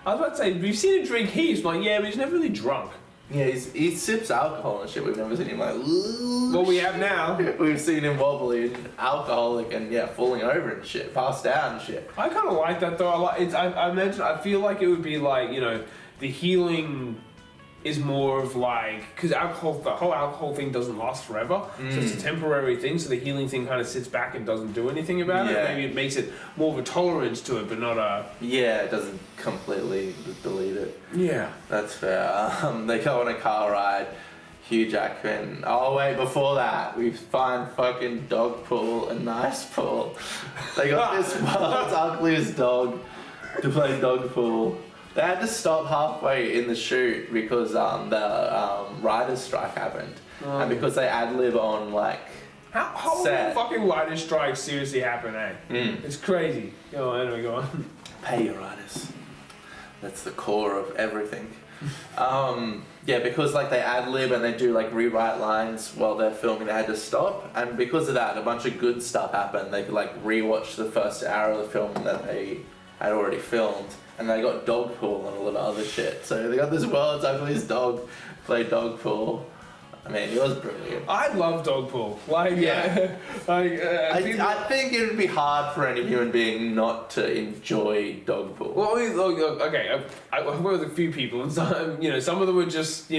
I was about to say, we've seen him drink heaps, but like, yeah, but he's never really drunk. Yeah, he sips alcohol and shit. We've never seen him like. Well, we have now. We've seen him wobbly and alcoholic and falling over and shit, passed out and shit. I kind of like that though. I feel like it would be like, you know, the healing is more of like, because the whole alcohol thing doesn't last forever, so it's a temporary thing. So the healing thing kind of sits back and doesn't do anything about it. Maybe it makes it more of a tolerance to it, but not a. Yeah, it doesn't completely delete it. Yeah, That's fair. They go on a car ride. Hugh Jackman. Oh wait, before that, we find fucking Dogpool and Nicepool. They got this world's ugliest dog to play Dogpool. They had to stop halfway in the shoot because the writer's strike happened, and because they ad-lib on like. how will Sad. fucking writer's strike seriously happen, eh? It's crazy. Go on, anyway, go on. Pay your writers. That's the core of everything. Because like they ad-lib and they do like rewrite lines while they're filming, they had to stop, and because of that, a bunch of good stuff happened. They could like rewatch the first hour of the film that they had already filmed. And they got Dogpool and a lot of other shit. So they got this world's ugliest dog play Dogpool. I mean, it was brilliant. I love Dogpool. Like, I think it would be hard for any human being not to enjoy Dogpool. Well, I mean, look, okay, I worked with a few people, and some of them were just,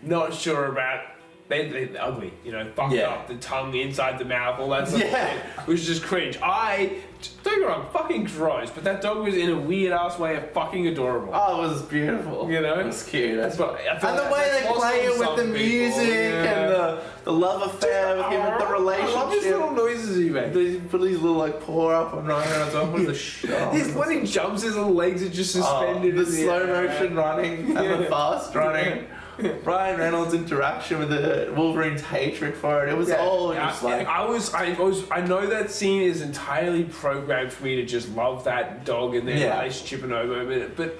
not sure about. They're ugly, fucked up, the tongue inside the mouth, all that stuff. Yeah. It was just cringe. Don't get me wrong, fucking gross, but that dog was in a weird ass way fucking adorable. Oh, it was beautiful. You know? It was cute. That's what, And the way they play it with the music and the love affair with him and the relationship. I love his little noises he makes. They put his little like paw up and running around top of the shot. When he jumps, his little legs are just suspended. The in slow air. motion running and the fast running. Ryan Reynolds' interaction with the Wolverine's hatred for it. It was all just like. I know that scene is entirely programmed for me to just love that dog and their relationship and over, but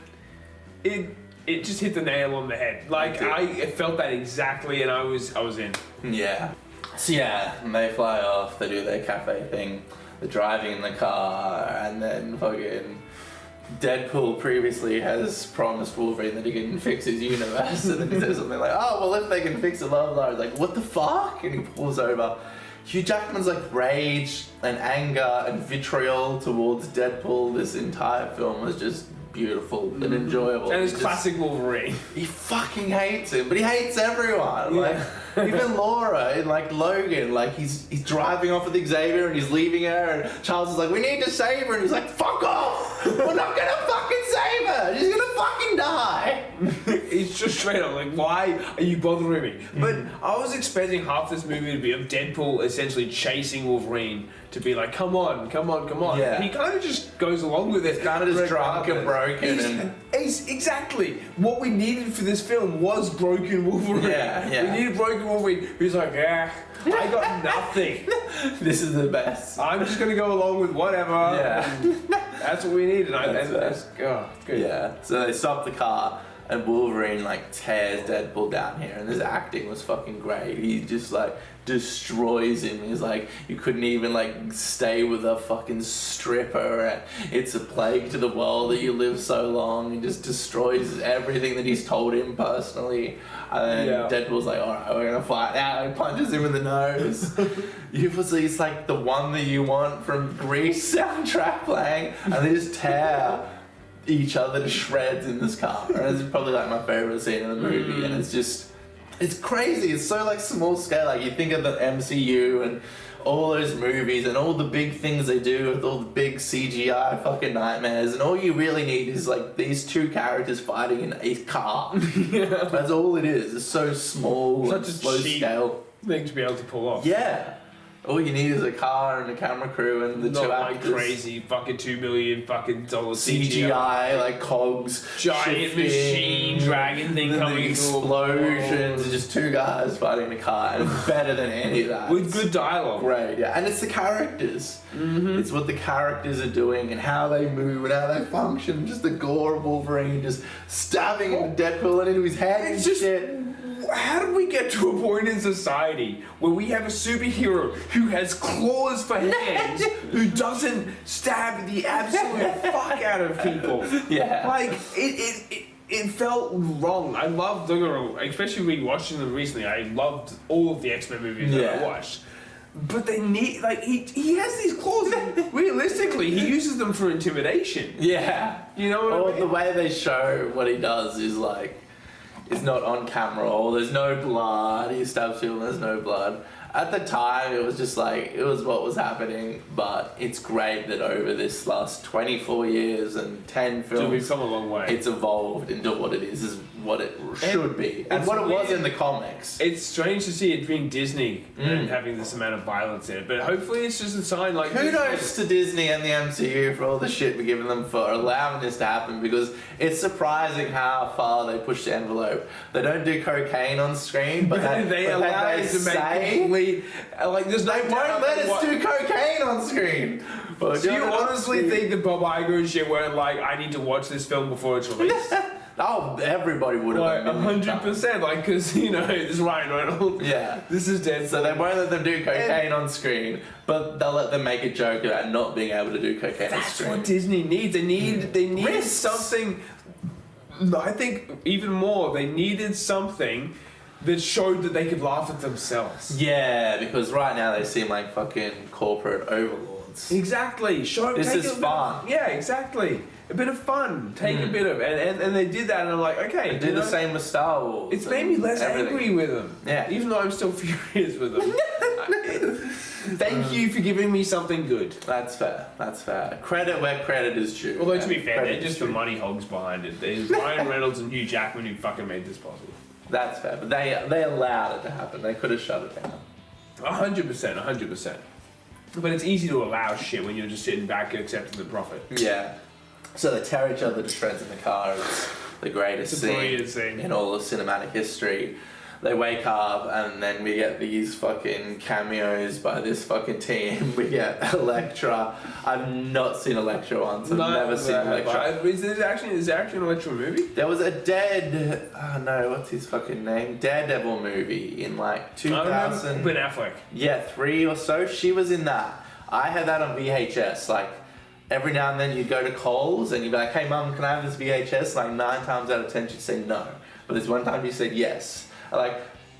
it just hit the nail on the head. Like I felt that exactly, and I was in. Yeah. So they fly off. They do their cafe thing. They're driving in the car, and then fucking. Deadpool previously has promised Wolverine that he can fix his universe, and then he says something like, "Oh, well, if they can fix it, blah blah." He's like, "What the fuck?" And he pulls over. Hugh Jackman's like rage and anger and vitriol towards Deadpool. This entire film was just beautiful and enjoyable. And it's classic Wolverine. He fucking hates him, but he hates everyone. Like even Laura and like Logan, like he's driving off with Xavier and he's leaving her, and Charles is like, "We need to save her," and he's like, "Fuck off! We're not gonna fucking save her. She's gonna fucking die." He's just straight up like, "Why are you bothering me?" But I was expecting half this movie to be of Deadpool essentially chasing Wolverine to be like, "Come on, come on, come on." Yeah. He kind of just goes along with it. Kind of just drunk and broken. He's exactly what we needed for this film was broken Wolverine. Yeah. We needed broken Wolverine. He's like, I got nothing. This is the best. I'm just gonna go along with whatever. Yeah. That's what we needed. That's Good. Yeah. So they stop the car. And Wolverine like tears Deadpool down here, and his acting was fucking great. He just like destroys him. He's like, you couldn't even like stay with a fucking stripper. And it's a plague to the world that you live so long. He just destroys everything that he's told him personally. And then Deadpool's like, all right, we're gonna fight out. And punches him in the nose. It's like the One That You Want from Grease soundtrack playing, and they just tear each other to shreds in this car. And it's probably like my favorite scene in the movie, and it's crazy. It's so like small scale. Like you think of the MCU and all those movies and all the big things they do with all the big CGI fucking nightmares, and all you really need is like these two characters fighting in a car. That's all it is. It's so small, such and a slow cheap scale thing to be able to pull off. Yeah. All you need is a car and a camera crew and the Not two like actors. crazy fucking $2 million fucking CGI, like cogs, giant shifting, machine dragon thing the coming explosions, and just two guys fighting in a car, and it's better than any of that. with good dialogue. Great, yeah, and it's the characters. It's what the characters are doing and how they move and how they function. Just the gore of Wolverine just stabbing into Deadpool and into his head and shit. How did we get to a point in society where we have a superhero who has claws for hands, who doesn't stab the absolute fuck out of people? Yeah. Like, it felt wrong. I loved, especially rewatching them recently, I loved all of the X-Men movies that I watched. But they need, like, he has these claws, and realistically, he uses them for intimidation. Yeah. You know what I mean? The way they show what he does is like, it's not on camera, or there's no blood, he stabs people and there's no blood. At the time, it was just like, it was what was happening, but it's great that over this last 24 years and 10 films, we've come a long way. It's evolved into what it is what it should be, and what it was in the comics. It's strange to see it being Disney and having this amount of violence in it, but hopefully it's just a sign like... Kudos to Disney and the MCU for all the shit we're giving them for allowing this to happen, because it's surprising how far they push the envelope. They don't do cocaine on screen, but they allow it to make complete... Like, there's no... They won't let us do cocaine on screen. Do you honestly think that Bob Iger and shit weren't like, I need to watch this film before it's released? Oh, everybody would have. Like 100%, like, because, you know, it's Ryan Reynolds. Yeah. This is Deadpool. So they won't let them do cocaine on screen, but they'll let them make a joke about not being able to do cocaine on screen. That's what Disney needs. They need Risks. something. I think even more, they needed something that showed that they could laugh at themselves. Yeah, because right now they seem like fucking corporate overlords. Exactly. This is fun. Yeah, exactly. A bit of fun. Take a bit of... And they did that, and I'm like, okay. They did the same with Star Wars. It's made me less angry with them. Yeah. Even though I'm still furious with them. Thank you for giving me something good. That's fair. That's fair. Credit where credit is due. Although, to be fair, they're just the money hogs behind it. There's Ryan Reynolds and Hugh Jackman who fucking made this possible. That's fair. But they allowed it to happen. They could have shut it down. 100%, 100%. But it's easy to allow shit when you're just sitting back accepting the profit. Yeah. So they tear each other to shreds in the car. It's the greatest scene in all of cinematic history. They wake up and then we get these fucking cameos by this fucking team. We get Elektra. I've not seen Elektra once. I've never seen Elektra. Is there actually an Elektra movie? There was a what's his fucking name? Daredevil movie in like 2000. Ben Affleck. Yeah, 3 or so. She was in that. I had that on VHS. Like, every now and then you'd go to Coles and you'd be like, hey mum, can I have this VHS? Like 9 times out of 10 she'd say no. But there's one time you said yes. Like,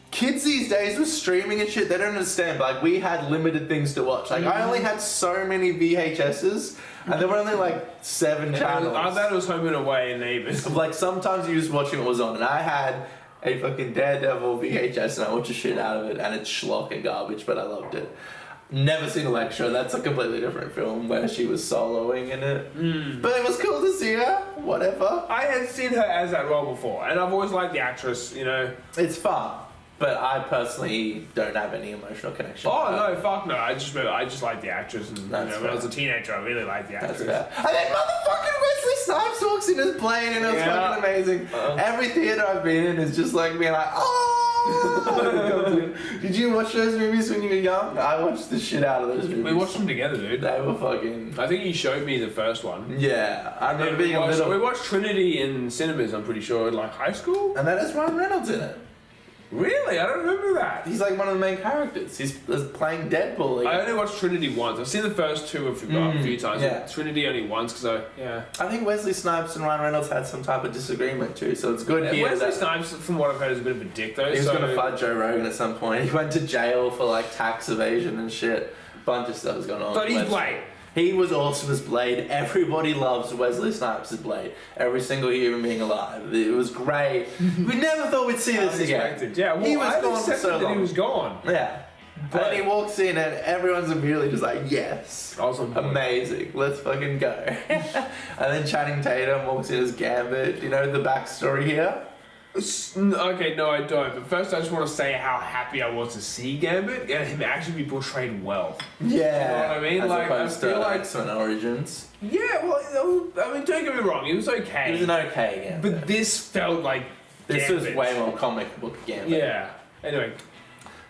kids these days with streaming and shit, they don't understand. Like, we had limited things to watch. Like, I only had so many VHSs, and there were only like 7 channels. I thought it was Home and Away and Neighbours. Like, sometimes you just watching what was on, and I had a fucking Daredevil VHS, and I watched the shit out of it, and it's schlock and garbage, but I loved it. Never seen Elektra. That's a completely different film where she was soloing in it. But it was cool to see her. Whatever. I had seen her as that role before, and I've always liked the actress, you know. It's fun. But I personally don't have any emotional connection. Oh no, fuck no! I just like the actress, and when I was a teenager, I really liked the actress. That's fair. And then motherfucking Wesley Snipes walks in his plane, and it was fucking amazing. Every theater I've been in is just like being like, oh. Did you watch those movies when you were young? I watched the shit out of those movies. We watched them together, dude. They were fucking... I think you showed me the first one. Yeah. I remember being a little... We watched Trinity in cinemas, I'm pretty sure, in like high school. And that has Ryan Reynolds in it. Really? I don't remember that. He's like one of the main characters. He's playing Deadpool. I only watched Trinity once. I've seen the first two a few times. Yeah. Trinity only once because I think Wesley Snipes and Ryan Reynolds had some type of disagreement too, so it's good here. Wesley Snipes, from what I've heard, is a bit of a dick though. He was gonna fight Joe Rogan at some point. He went to jail for like tax evasion and shit. Bunch of stuff was going on. But he's black. He was awesome as Blade. Everybody loves Wesley Snipes as Blade. Every single human being alive. It was great. We never thought we'd see this again. Yeah, well, he was gone for so long. He was gone. Yeah. But he walks in and everyone's immediately just like, yes, awesome, amazing, let's fucking go. And then Channing Tatum walks in as Gambit. You know the backstory here? Okay, no, I don't. But first, I just want to say how happy I was to see Gambit and him actually be portrayed well. Yeah, you know what I mean. As like, opposed I feel to like X-Men Origins. Yeah, well, I mean, don't get me wrong, it was okay. It was an okay Gambit. But this felt like this Gambit. was way more comic book Gambit. Yeah. Anyway.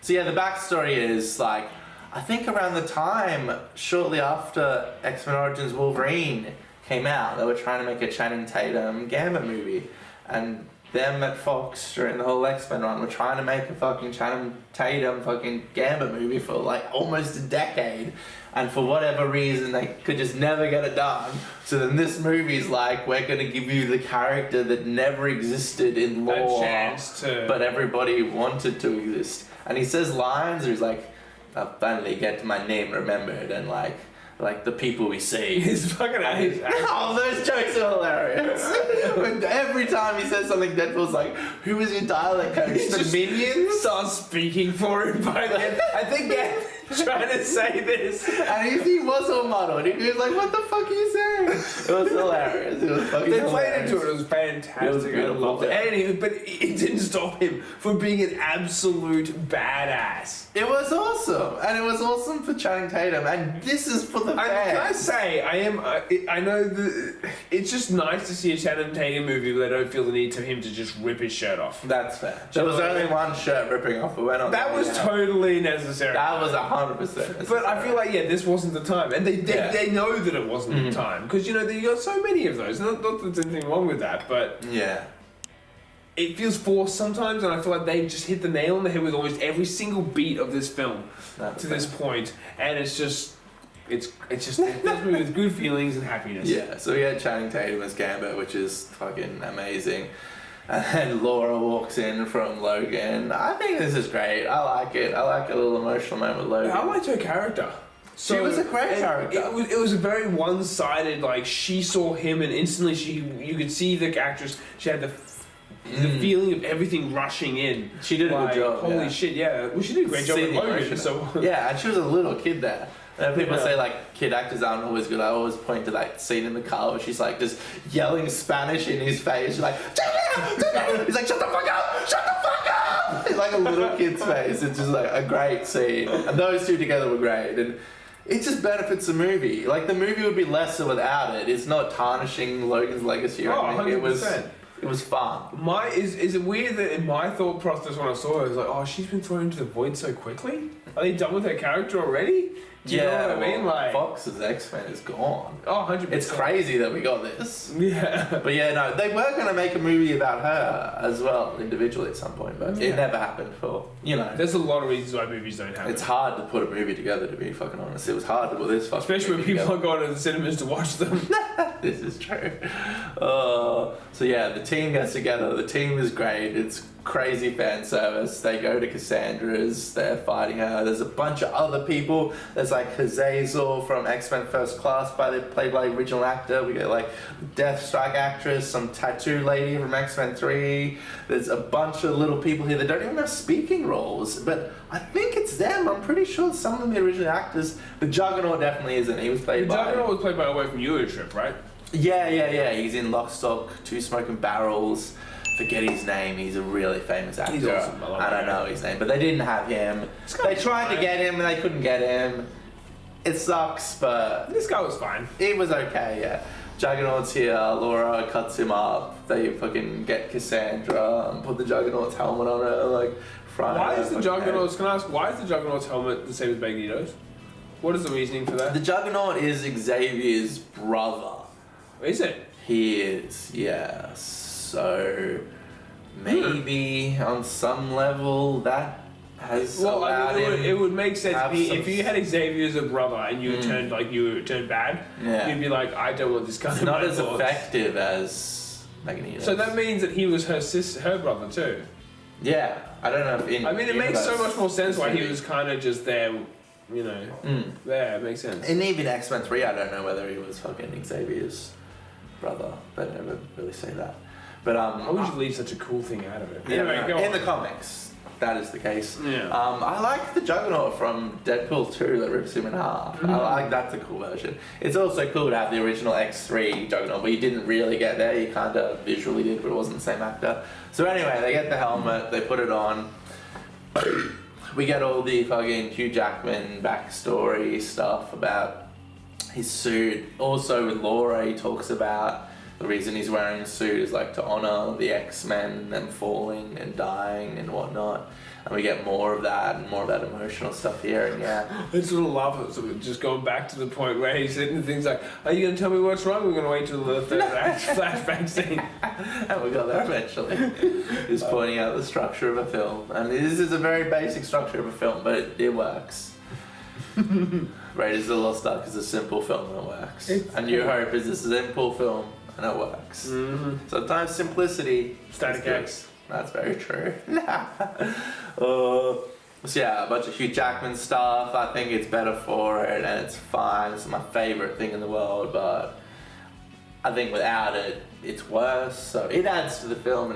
So yeah, the backstory is like, I think around the time shortly after X-Men Origins Wolverine came out, they were trying to make a Channing Tatum Gambit movie, and them at Fox during the whole X-Men run were trying to make a fucking Channing Tatum fucking Gambit movie for like almost a decade, and for whatever reason they could just never get it done. So then this movie's like, we're gonna give you the character that never existed in lore, a chance to... but everybody wanted to exist. And he says lines where he's like, I finally get my name remembered, and like the people we see. His fucking ass. Oh, those jokes are hilarious. When every time he says something, Deadpool's like, who was your dialect coach? The Minions? Starts speaking for him by then. I think trying to say this. And he was all muddled. He was like, what the fuck are you saying? It was hilarious. It was fucking They hilarious. played into it. It was fantastic. It was beautiful, I loved it. yeah. But it didn't stop him from being an absolute badass. It was awesome. And it was awesome for Channing Tatum. And this is for the fans. Can I say, I know that it's just nice to see a Channing Tatum movie where they don't feel the need for him to just rip his shirt off. That's fair. There was only one shirt ripping off. That was totally necessary. That was 100%. But I feel like, this wasn't the time. And they know that it wasn't the time. Because, you got so many of those. Not that there's anything wrong with that, but... Yeah. It feels forced sometimes, and I feel like they've just hit the nail on the head with almost every single beat of this film to this point. And it's just it fills me with good feelings and happiness. Yeah, so we had Channing Tatum as Gambit, which is fucking amazing. And then Laura walks in from Logan. I think this is great. I like it. I like a little emotional moment with Logan. I liked her character. She was a great character. It was a very one-sided, like, she saw him and instantly you could see the actress, she had the feeling of everything rushing in. She did a good job. Holy shit, yeah. Well, she did a great job with Logan. So. Yeah, and she was a little kid there. And people say like kid actors aren't always good. I always point to that scene in the car where she's like just yelling Spanish in his face. She's like, he's like, shut the fuck up! Shut the fuck up! It's like a little kid's face. It's just like a great scene. And those two together were great. And it just benefits the movie. Like the movie would be lesser without it. It's not tarnishing Logan's legacy or anything. 100%. It was fun. Is it weird that in my thought process when I saw it, I was like, oh, she's been thrown into the void so quickly? Are they done with her character already? Do you know what I mean? Like Fox's X-Men is gone. Oh, 100%. It's crazy that we got this. Yeah. But yeah, no, they were going to make a movie about her as well, individually at some point, but it never happened for, There's a lot of reasons why movies don't happen. It's hard to put a movie together, to be fucking honest. It was hard to put this fucking especially when people are going to the cinemas to watch them. This is true. So yeah, the team gets together. The team is great. It's crazy fan service. They go to Cassandra's. They're fighting her. There's a bunch of other people. There's like Hazazel from X-Men First Class, played by the original actor. We get like Deathstrike actress, some tattoo lady from X-Men 3. There's a bunch of little people here that don't even have speaking roles, but I think it's them. I'm pretty sure some of them are the original actors. The Juggernaut definitely isn't. He was played by... Juggernaut was played by Away From You Trip, right? Yeah. He's in Lock, Stock, Two Smoking Barrels. Forget his name. He's a really famous actor. He's awesome. I don't know his name, but they didn't have him. They tried to get him and they couldn't get him. It sucks, but this guy was fine. It was okay, yeah. Juggernaut's here. Laura cuts him up. They fucking get Cassandra and put the Juggernaut's helmet on her, like. Why is the Juggernaut's? Can I ask? Why is the Juggernaut's helmet the same as Magneto's? What is the reasoning for that? The Juggernaut is Xavier's brother. Is it? He is, yeah. So maybe on some level that has allowed him. It would make sense if you had Xavier as a brother and you turned bad. Yeah. You'd be like, I don't want this kind of. Not as effective as Magneto. So that means that he was her brother too. Yeah, I don't know if it makes so much more sense why he was kind of just there. you know. Yeah, it makes sense. And even X-Men 3, I don't know whether he was fucking Xavier's brother. They never really say that. But why would you leave such a cool thing out of it? Yeah, Anyway, go in on. the comics, that is the case. Yeah. I like the Juggernaut from Deadpool 2 that rips him in half. I like that's a cool version. It's also cool to have the original X3 Juggernaut, but you didn't really get there. You kind of visually did, but it wasn't the same actor. So anyway, they get the helmet, they put it on. We get all the fucking Hugh Jackman backstory stuff about his suit. Also with Laura, he talks about the reason he's wearing a suit is like to honor the X-Men and them falling and dying and whatnot. And we get more of that and more of that emotional stuff here. And yeah, I just want to love it. So just going back to the point where he's saying things like, "Are you going to tell me what's wrong? We're going to wait till the third act flashback scene." And we got there eventually. He's pointing out the structure of a film, and this is a very basic structure of a film, but it works. Raiders of the Lost Ark is a simple film and it works. And New Hope is this simple film and it works. Sometimes simplicity. Static X. That's very true. So yeah, a bunch of Hugh Jackman stuff. I think it's better for it and it's fine. It's my favourite thing in the world, but I think without it, it's worse. So it adds to the film,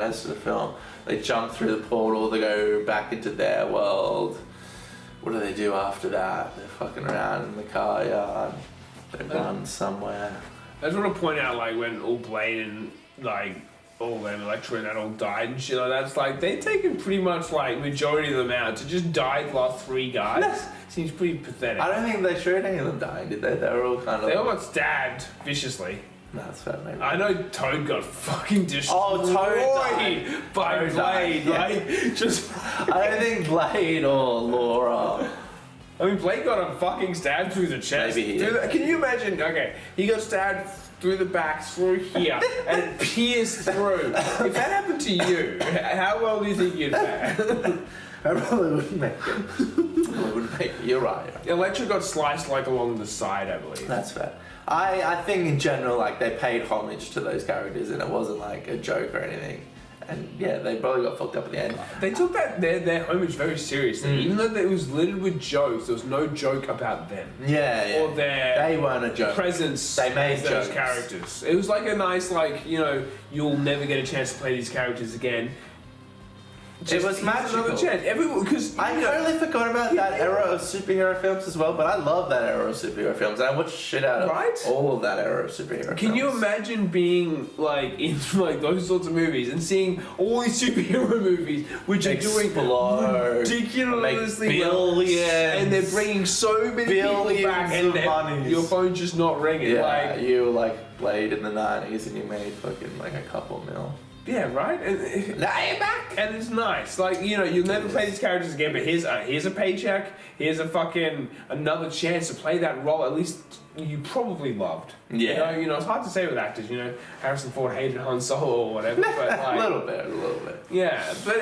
They jump through the portal, they go back into their world. What do they do after that? They're fucking around in the car yard. They run somewhere. I just want to point out, like, when all Blade and, like, all them Electra and that all died and shit like that, it's like, they've taken pretty much, like, majority of them out. To just die the last 3 guys seems pretty pathetic. I don't think they showed any of them dying, did they? They were all kind of... They all got stabbed viciously. No, that's fair, maybe. I know Toad got fucking destroyed by Toad Blade. died, yeah. Like, just... I don't think Blade or Laura... I mean, Blade got a fucking stab through the chest. Maybe he did. Can you imagine? Okay, he got stabbed through the back, through here, and it pierced through. If that happened to you, how well do you think you'd fare? I probably wouldn't make it. You're right. Electra got sliced like along the side, I believe. That's fair. I think in general, like, they paid homage to those characters and it wasn't like a joke or anything. And yeah, they probably got fucked up at the end. They took that their homage very seriously. Even though it was littered with jokes, there was no joke about them. Yeah. Or their they weren't a joke. presence They made as those jokes. characters. It was like a nice, like, you know, you'll never get a chance to play these characters again. It was magical. Another chance. Everyone, because I totally forgot about that era of superhero films as well, but I love that era of superhero films. And I watched shit out of all of that era of superhero films. Can you imagine being like in like those sorts of movies and seeing all these superhero movies which are doing ridiculously well, and they're bringing so many people back, and your phone's just not ringing? Yeah, like, you like Blade in the 90s and you made fucking like a couple mil. Yeah, right. And now you're back, and it's nice. Like, you know, you'll never play these characters again, but here's a paycheck. Here's a fucking another chance to play that role. At least you probably loved. Yeah. You know, it's hard to say with actors. You know, Harrison Ford hated Han Solo or whatever. But like, a little bit. Yeah, but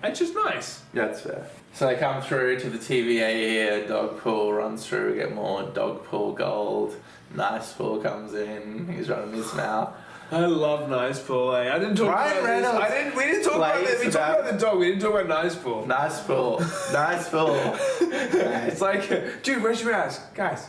it's just nice. That's fair. So they come through to the TVA here. Dogpool runs through. We get more Dogpool gold. Nicepool comes in. He's running his mouth. I love Nicepool. I didn't talk about this. We didn't talk about this. We talked about the dog. We didn't talk about Nicepool. Nicepool. It's like, dude, where's your ass? Guys.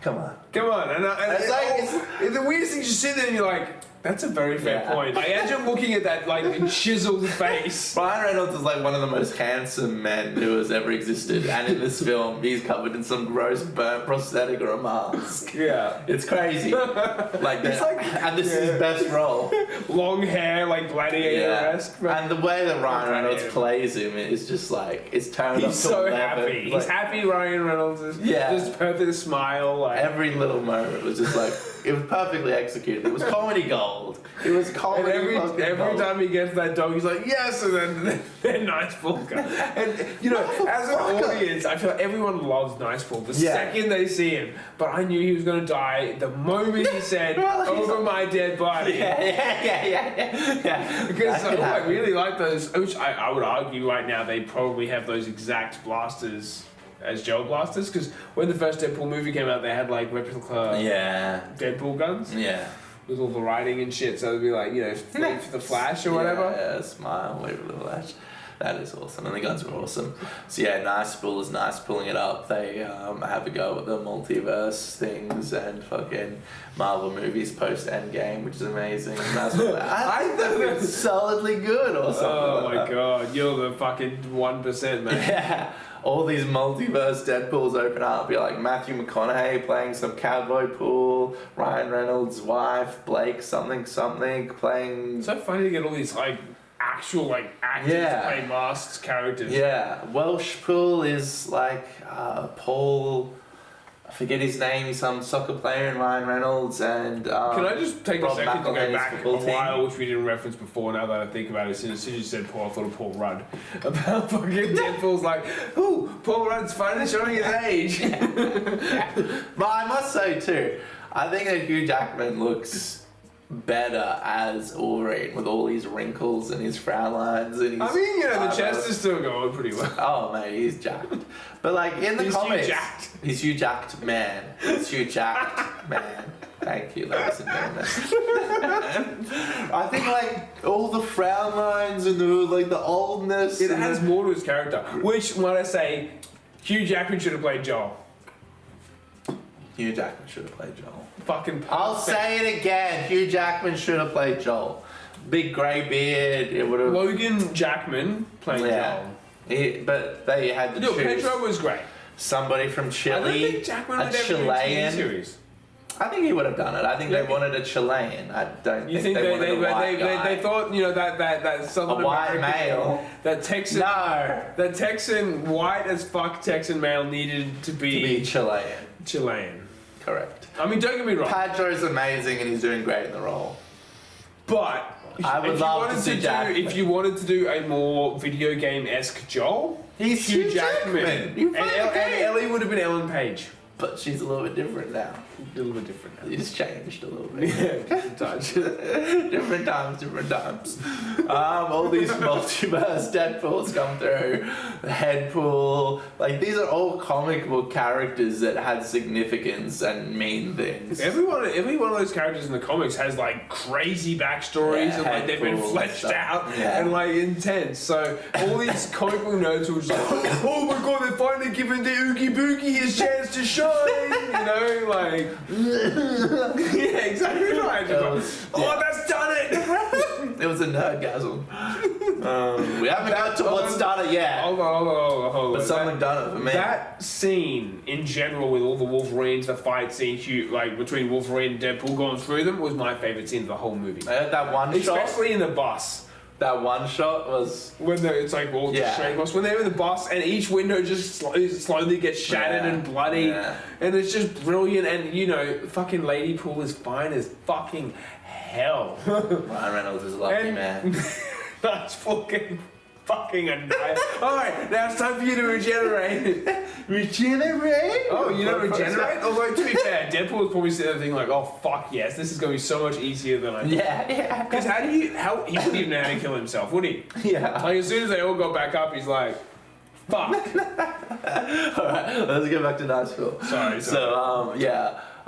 Come on. And the weirdest thing is you sit there and you're like, that's a very fair point. I imagine looking at that like chiseled face. Ryan Reynolds is like one of the most handsome men who has ever existed, and in this film, he's covered in some gross burnt prosthetic or a mask. Yeah, it's crazy. Like this, and this is his best role. Long hair, like gladiator-esque. Yeah. And the way that Ryan Reynolds plays him is just like it's turned up to 11. He's so happy. He's happy. Ryan Reynolds is just perfect smile. Like every little moment was just like. It was perfectly executed. It was comedy gold. It was comedy and every time he gets that dog, he's like, yes, and then Nicepool comes. And, you know, as an audience, I feel like everyone loves Nicepool the second they see him. But I knew he was going to die the moment he said, over my dead body. Yeah. Because I really like those, which I would argue right now they probably have those exact blasters as gel blasters, because when the first Deadpool movie came out, they had like replica Deadpool guns. Yeah. With all the writing and shit, so it'd be like, you know, wait for the Flash or whatever. Yeah, smile, wait for the Flash. That is awesome, and the guns were awesome. So yeah, nice pulling it up. They have a go at the multiverse things and fucking Marvel movies post Endgame, which is amazing. And that's what I think it's solidly good or something. Oh like my that. god, you're the fucking 1%, man. Yeah. All these multiverse Deadpools open up. You're like Matthew McConaughey playing some cowboy pool, Ryan Reynolds' wife, Blake something playing. It's so funny to get all these like actual like actors to play masked characters. Yeah, Welsh pool is like Paul. I forget his name. He's some soccer player in Ryan Reynolds and. Can I just take Rob a second to go McElhenney's back a football team. while, which we didn't reference before? Now that I think about it, as soon as you said Paul, I thought of Paul Rudd. About fucking Deadpool's like, ooh, Paul Rudd's finally showing his age. But I must say too, I think that Hugh Jackman looks better as Wolverine with all these wrinkles and his frown lines and his. I mean, the eyebrows. chest is still going pretty well. Oh mate, he's jacked. But like in the He's comics, Hugh jacked. he's Hugh jacked man. He's Hugh jacked man. Thank you, ladies and gentlemen. I think like all the frown lines and the oldness. It and adds more to his character. Which, when I say, Hugh Jackman should have played Joel. Hugh Jackman should have played Joel. Fucking. I'll say it again. Hugh Jackman should have played Joel. Big grey beard. It would have. Logan Jackman playing Joel. But they had to choose Pedro was great. somebody from Chile. I don't think Jackman a would ever do a TV Chilean. series. I think he would have done it. I think they wanted a Chilean. I don't You think think they wanted a white guy. they thought that Southern A white American male. that Texan No. that Texan white as fuck Texan male needed to To be Chilean. Chilean. Correct. I mean, don't get me wrong, Pedro's amazing and he's doing great in the role. but I would love to see Jackman. if you wanted to do a more video game-esque Joel, He's Hugh Hugh Jackman. You and, fucking and okay. Ellie would have been Ellen Page. But she's a little bit different now. A little bit different now. He's changed a little bit. Different touch. different times. All these multiverse Deadpools come through. Deadpool. Like, these are all comic book characters that had significance and mean things. Every one of those characters in the comics has like crazy backstories and like they've been Deadpool fleshed and out stuff. Yeah. and like intense. So all these comic book nerds who are just like, oh my god, they're finally giving the Oogie Boogie his chance to shine. You know, like yeah, exactly right. Just like, oh, that's done it. It was a nerdgasm. We haven't got to what's done it yet. Hold on. But something done it for me. That scene in general with all the Wolverines, the fight scene, like between Wolverine and Deadpool going through them, was my favourite scene of the whole movie. I had that one shot. Especially in the bus. That one shot was. When it's like all the straight bus. When they're in the bus and each window just slowly gets shattered and bloody. Yeah. And it's just brilliant. And fucking Lady Pool is fine as fucking hell. Ryan Reynolds is a lucky man. That's fucking annoying. Alright, now it's time for you to regenerate. Regenerate? Oh, you don't regenerate? Although, to be fair, Deadpool was probably sitting there thinking like, oh fuck yes, this is going to be so much easier than I thought. Yeah. Because he wouldn't even know how to kill himself, would he? Yeah. Like, as soon as they all got back up, he's like, fuck. Alright, let's get back to Niceville. Sorry. So,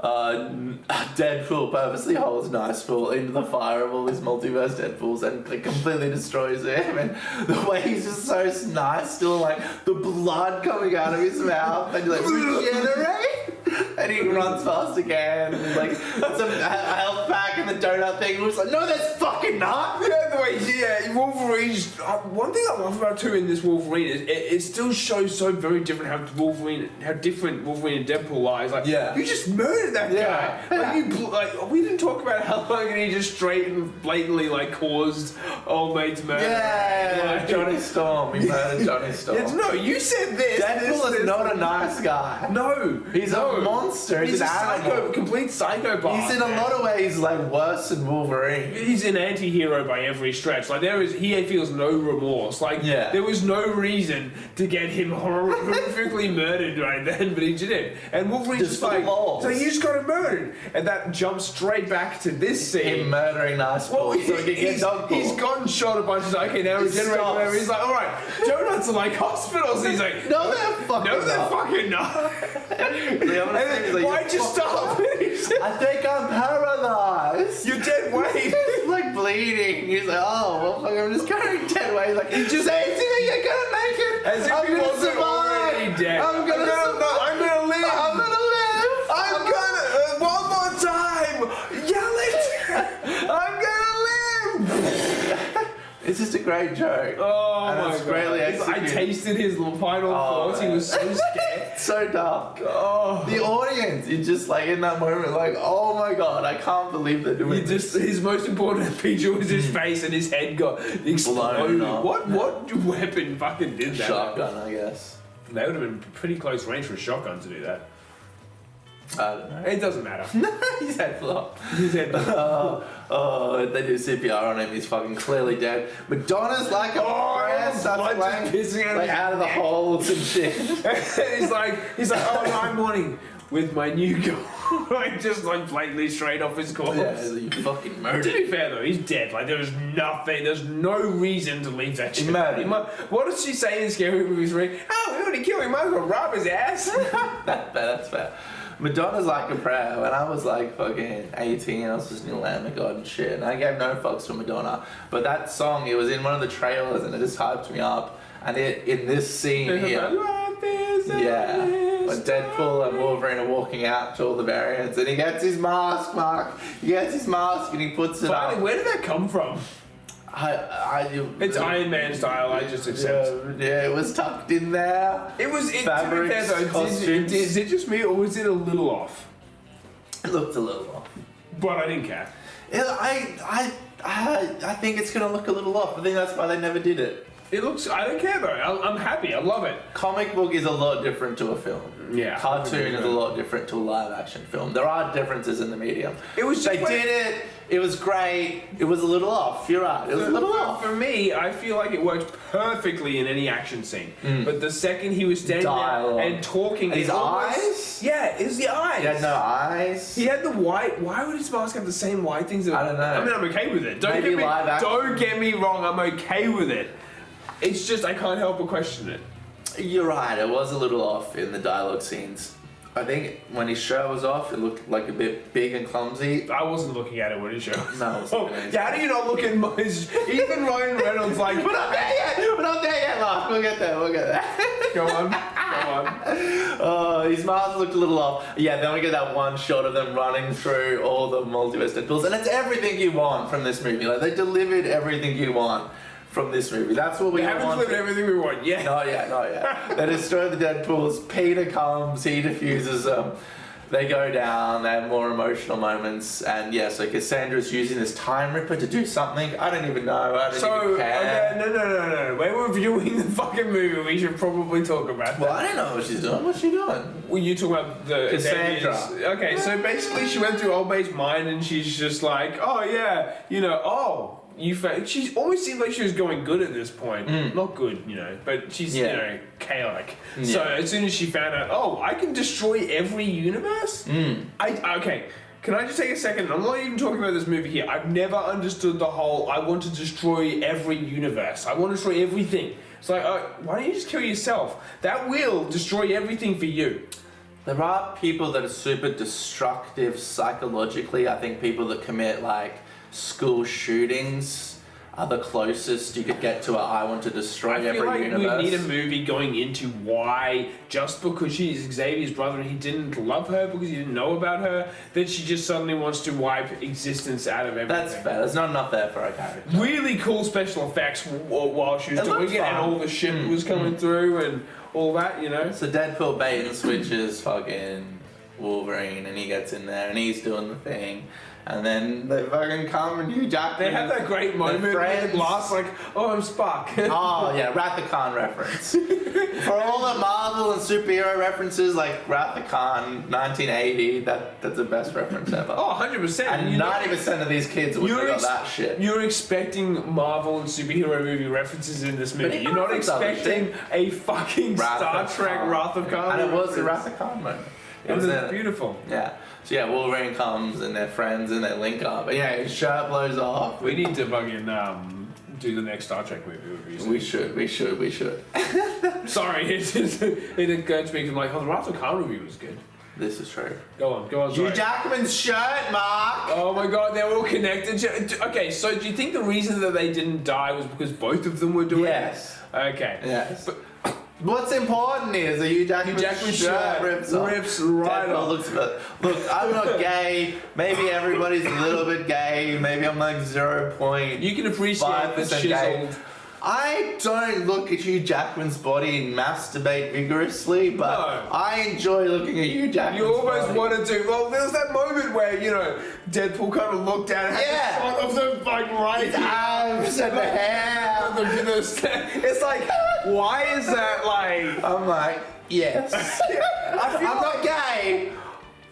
Deadpool purposely holds Niceville into the fire of all these multiverse Deadpools and completely destroys him. And the way he's just so nice, still like the blood coming out of his mouth, and he's like, regenerate? And he runs fast again. And like, some health pack and the donut thing looks like, no, that's fucking not. Yeah, the way, Wolverine's. One thing I love about too in this Wolverine is it still shows so very different how different Wolverine and Deadpool are. It's like, you just murdered that guy. Like, we didn't talk about how like he just straight and blatantly like caused old mate's murder. Yeah, like, Johnny Storm. He murdered Johnny Storm. No, you said this. Deadpool is not a nice guy. No, he's a monster. He's a complete psychopath. He's in a lot of ways like worse than Wolverine. He's an anti-hero by every stretch. Like he feels no remorse. Like there was no reason to get him horrifically murdered right then, but he did it. And Wolverine's just like, so you just got him murdered, and that jumps straight back to this scene. Him murdering Niceville. Well, he's gotten shot a bunch of times. Okay, now regenerate. Whatever. He's like, all right, donuts are like hospitals. He's like, no, they're fucking not. They're Why'd you stop? I think I'm paralyzed. You're dead weight. He's like bleeding. He's like, oh, well, fuck, I'm just going dead weight. He's like, he just say to me, you're gonna make it. As if I'm he gonna wasn't already survive. dead. I'm gonna live. I'm gonna live. I'm gonna one more time. Yell it. I'm gonna live. It's just a great joke. Oh And my it's god! greatly I executed. tasted his final thoughts. He man. was so scared. So dark. Oh. The audience is just like in that moment, like, oh my god, I can't believe they're doing this. His most important feature was his face, and his head got exploded. Blown up. What weapon fucking did that? Shotgun, I guess. They would have been pretty close range for a shotgun to do that. I don't know. It doesn't matter. His head flop. His head. If they do CPR on him, he's fucking clearly dead. Madonna's like a press, blood like, just pissing out of like his out of the neck. holes and shit. he's like, oh, no, I'm morning with my new girl. Like, just like blatantly straight off his corpse. Yeah, you fucking To murdered. be fair though, he's dead. Like there's no reason to leave that shit. Murdered. What does she say in Scary Movie 3? Oh, we already killed him, might as well rob his ass. That's fair. Madonna's like a prayer. When I was like fucking 18, I was listening to Lamb of God and shit, and I gave no fucks for Madonna. But that song, it was in one of the trailers, and it just hyped me up. And in this scene here, yeah, when Deadpool and Wolverine are walking out to all the variants, and he gets his mask, Mark. He gets his mask and he puts it Finally, up. where did that come from? It's Iron Man style. I just accept. Yeah, it was tucked in there. It was. To be Fabrics, fair though, costumes. is it just me or was it a little off? It looked a little off. But I didn't care. I think it's gonna look a little off. I think that's why they never did it. It looks. I don't care though. I'm happy. I love it. Comic book is a lot different to a film. Yeah. Cartoon is a lot different to a live action film. There are differences in the medium. It was just They did it. It was great. It was a little off. You're right. It was a little off. For me, I feel like it worked perfectly in any action scene. But the second he was standing Dialogue. there and talking, His it almost- eyes? Yeah, it was the eyes. He had no eyes. He had the white. Why would his mask have the same white things? I don't know. I mean, I'm okay with it. Maybe live action. Don't get me wrong. I'm okay with it. It's just I can't help but question it. You're right. It was a little off in the dialogue scenes. I think when his shirt was off, it looked like a bit big and clumsy. I wasn't looking at it when it showed. No, it was Oh, amazing. yeah, how do you not look at his? Even Ryan Reynolds like. We're not there yet. We're not there yet, Mark. We'll get there. We'll get there. Go on. Go on. His mask looked a little off. Yeah, then we get that one shot of them running through all the multiverse Deadpools, and it's everything you want from this movie. Like they delivered everything you want from this movie. That's what we We haven't wanted. delivered everything we want yet. Not yet, not yet. They destroy the Deadpools. Peter comes, he defuses them. They go down, they have more emotional moments, and yeah, so Cassandra's using this time ripper to do something. I don't even know. I don't even care. Okay, no. We're reviewing the fucking movie. We should probably talk about Well, that. I don't know what she's doing. What's she doing? Well, you talk about the Cassandra. Okay, so basically she went through Old May's mind and she's just like, oh yeah, she always seemed like she was going good at this point. Not good, but she's, chaotic. Yeah. So as soon as she found out, oh, I can destroy every universe? Okay, can I just take a second? I'm not even talking about this movie here. I've never understood the whole, I want to destroy every universe. I want to destroy everything. It's like, why don't you just kill yourself? That will destroy everything for you. There are people that are super destructive psychologically. I think people that commit like school shootings are the closest you could get to a I want to destroy I feel every like universe. we need a movie going into why, just because she's Xavier's brother and he didn't love her because he didn't know about her, that she just suddenly wants to wipe existence out of everything. That's fair. There's not enough there for a character. Really cool special effects while she was It doing looked it, and fun. all the shit was coming through and all that, So Deadpool bait and switches fucking Wolverine, and he gets in there and he's doing the thing. And then they fucking come and Hugh Jackman. They have that great moment with the glass, like, oh, I'm Spock. Oh yeah, Wrath of Khan reference. For all the Marvel and superhero references, like Wrath of Khan, 1980, that's the best reference ever. Oh, 100%. And 90% of these kids would have got that shit. You're expecting Marvel and superhero movie references in this movie. he You're not referenced other expecting a fucking Wrath Star of Trek Khan. Wrath of Khan. And it was the reference. Wrath of Khan moment. It was beautiful. Yeah. So yeah, Wolverine comes and they're friends and they link up. And yeah, his shirt blows off. We need to fucking do the next Star Trek movie review. We should. Sorry, it occurred to me because I'm like, oh, the Wrath of Khan review was good. This is true. Go on. Hugh Sorry. Jackman's shirt, Mark! Oh my god, they're all connected. Okay, so do you think the reason that they didn't die was because both of them were doing Yes. it? Okay. Yes. But what's important is that Hugh Jackman's shirt rips right off. Look, I'm not gay. Maybe everybody's a little bit gay. Maybe I'm like 0.5% You can appreciate the gay. chiseled. I don't look at Hugh Jackman's body and masturbate vigorously, but No. I enjoy looking at Hugh Jackman's You almost body. wanted to. Well, there was that moment where, you know, Deadpool kind of looked down and had Yeah. the shot of the, like, right His abs and the hair. It's like, why is that, like... I'm like, yes. I'm not gay,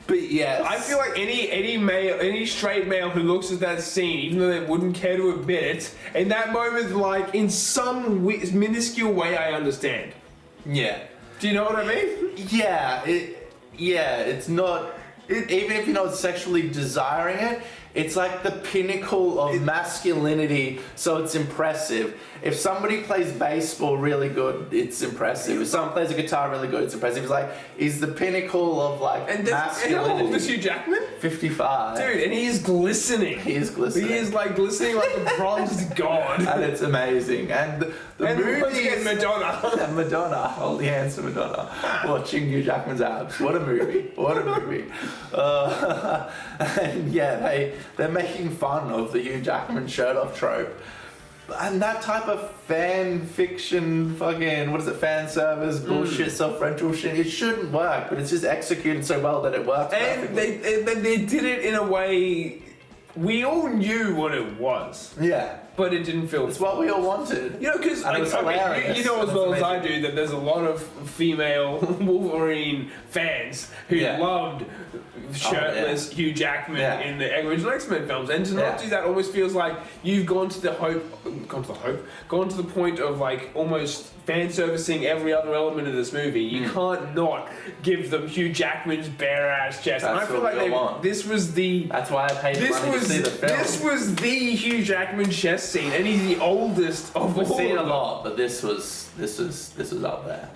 but yes. I feel like any straight male who looks at that scene, even though they wouldn't care to admit it, in that moment, like, in some minuscule way, I understand. Yeah. Do you know what I mean? Yeah, it's not. Even if you're not sexually desiring it, it's like the pinnacle of masculinity, so it's impressive. If somebody plays baseball really good, it's impressive. If someone plays a guitar really good, it's impressive. It's like, he's the pinnacle of like And how masculinity. old is Hugh Jackman? 55. Dude, and he is glistening. He is glistening. He is like glistening like a bronzed god. And it's amazing. And the And movie once again, is... Madonna. And Madonna, holy hands to Madonna, watching Hugh Jackman's abs. What a movie! What a movie! And yeah, they're making fun of the Hugh Jackman shirt off trope, and that type of fan fiction, fan service bullshit, self-rental shit. It shouldn't work, but it's just executed so well that it works. And they did it in a way we all knew what it was. Yeah. But it didn't feel... It's what we all wanted. You know, because And it was hilarious. you know as And well it's as I amazing. do that there's a lot of female Wolverine fans who Yeah. loved shirtless Hugh Jackman Yeah. in the original X-Men films, and to not do that almost feels like you've gone to the point of like almost fan servicing every other element of this movie. You can't not give them Hugh Jackman's bare ass chest. And I That's feel what we like all want. this was the... That's why I paid This money to see the film. this was the Hugh Jackman chest scene, and he's the oldest of We've all seen of a them. lot, but this was up there,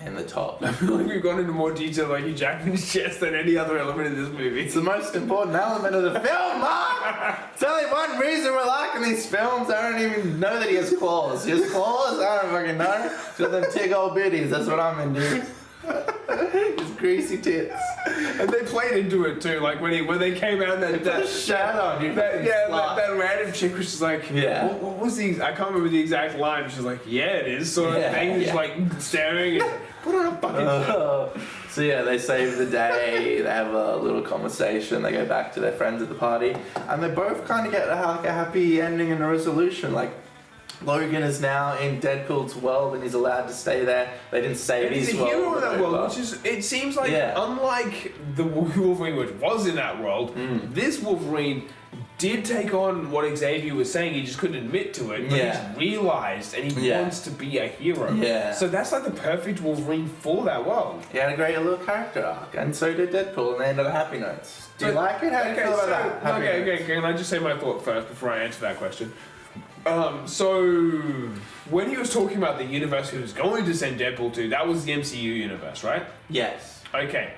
in the top. I feel like we've gone into more detail about Hugh Jackman's chest than any other element in this movie. It's the most important element of the film, Mark! It's only one reason we're liking these films. I don't even know that he has claws. He has claws? I don't fucking know. He's got them tig old bitties. That's what I'm into. His greasy tits. And they played into it too, like when they came out that Shirt on you. that random chick was just like, Yeah. what was the... I can't remember the exact line. She's like, yeah, it is, sort of Yeah, thing. Just yeah. like staring and put on a fucking shirt. So yeah, they save the day, they have a little conversation, they go back to their friends at the party, and they both kind of get a happy ending and a resolution. Like, Logan is now in Deadpool's world and he's allowed to stay there. They didn't save And he's his a world. hero in that whatever. world, which is, it seems like, Yeah. unlike the Wolverine which was in that world, this Wolverine did take on what Xavier was saying, he just couldn't admit to it, but Yeah. he's realised and he Yeah. wants to be a hero. Yeah. So that's like the perfect Wolverine for that world. He had a great little character arc, and so did Deadpool, and they ended on happy notes. Do you like it? How do you feel about that? Happy notes. Okay, can I just say my thought first before I answer that question? So when he was talking about the universe he was going to send Deadpool to, that was the MCU universe, right? Yes. Okay.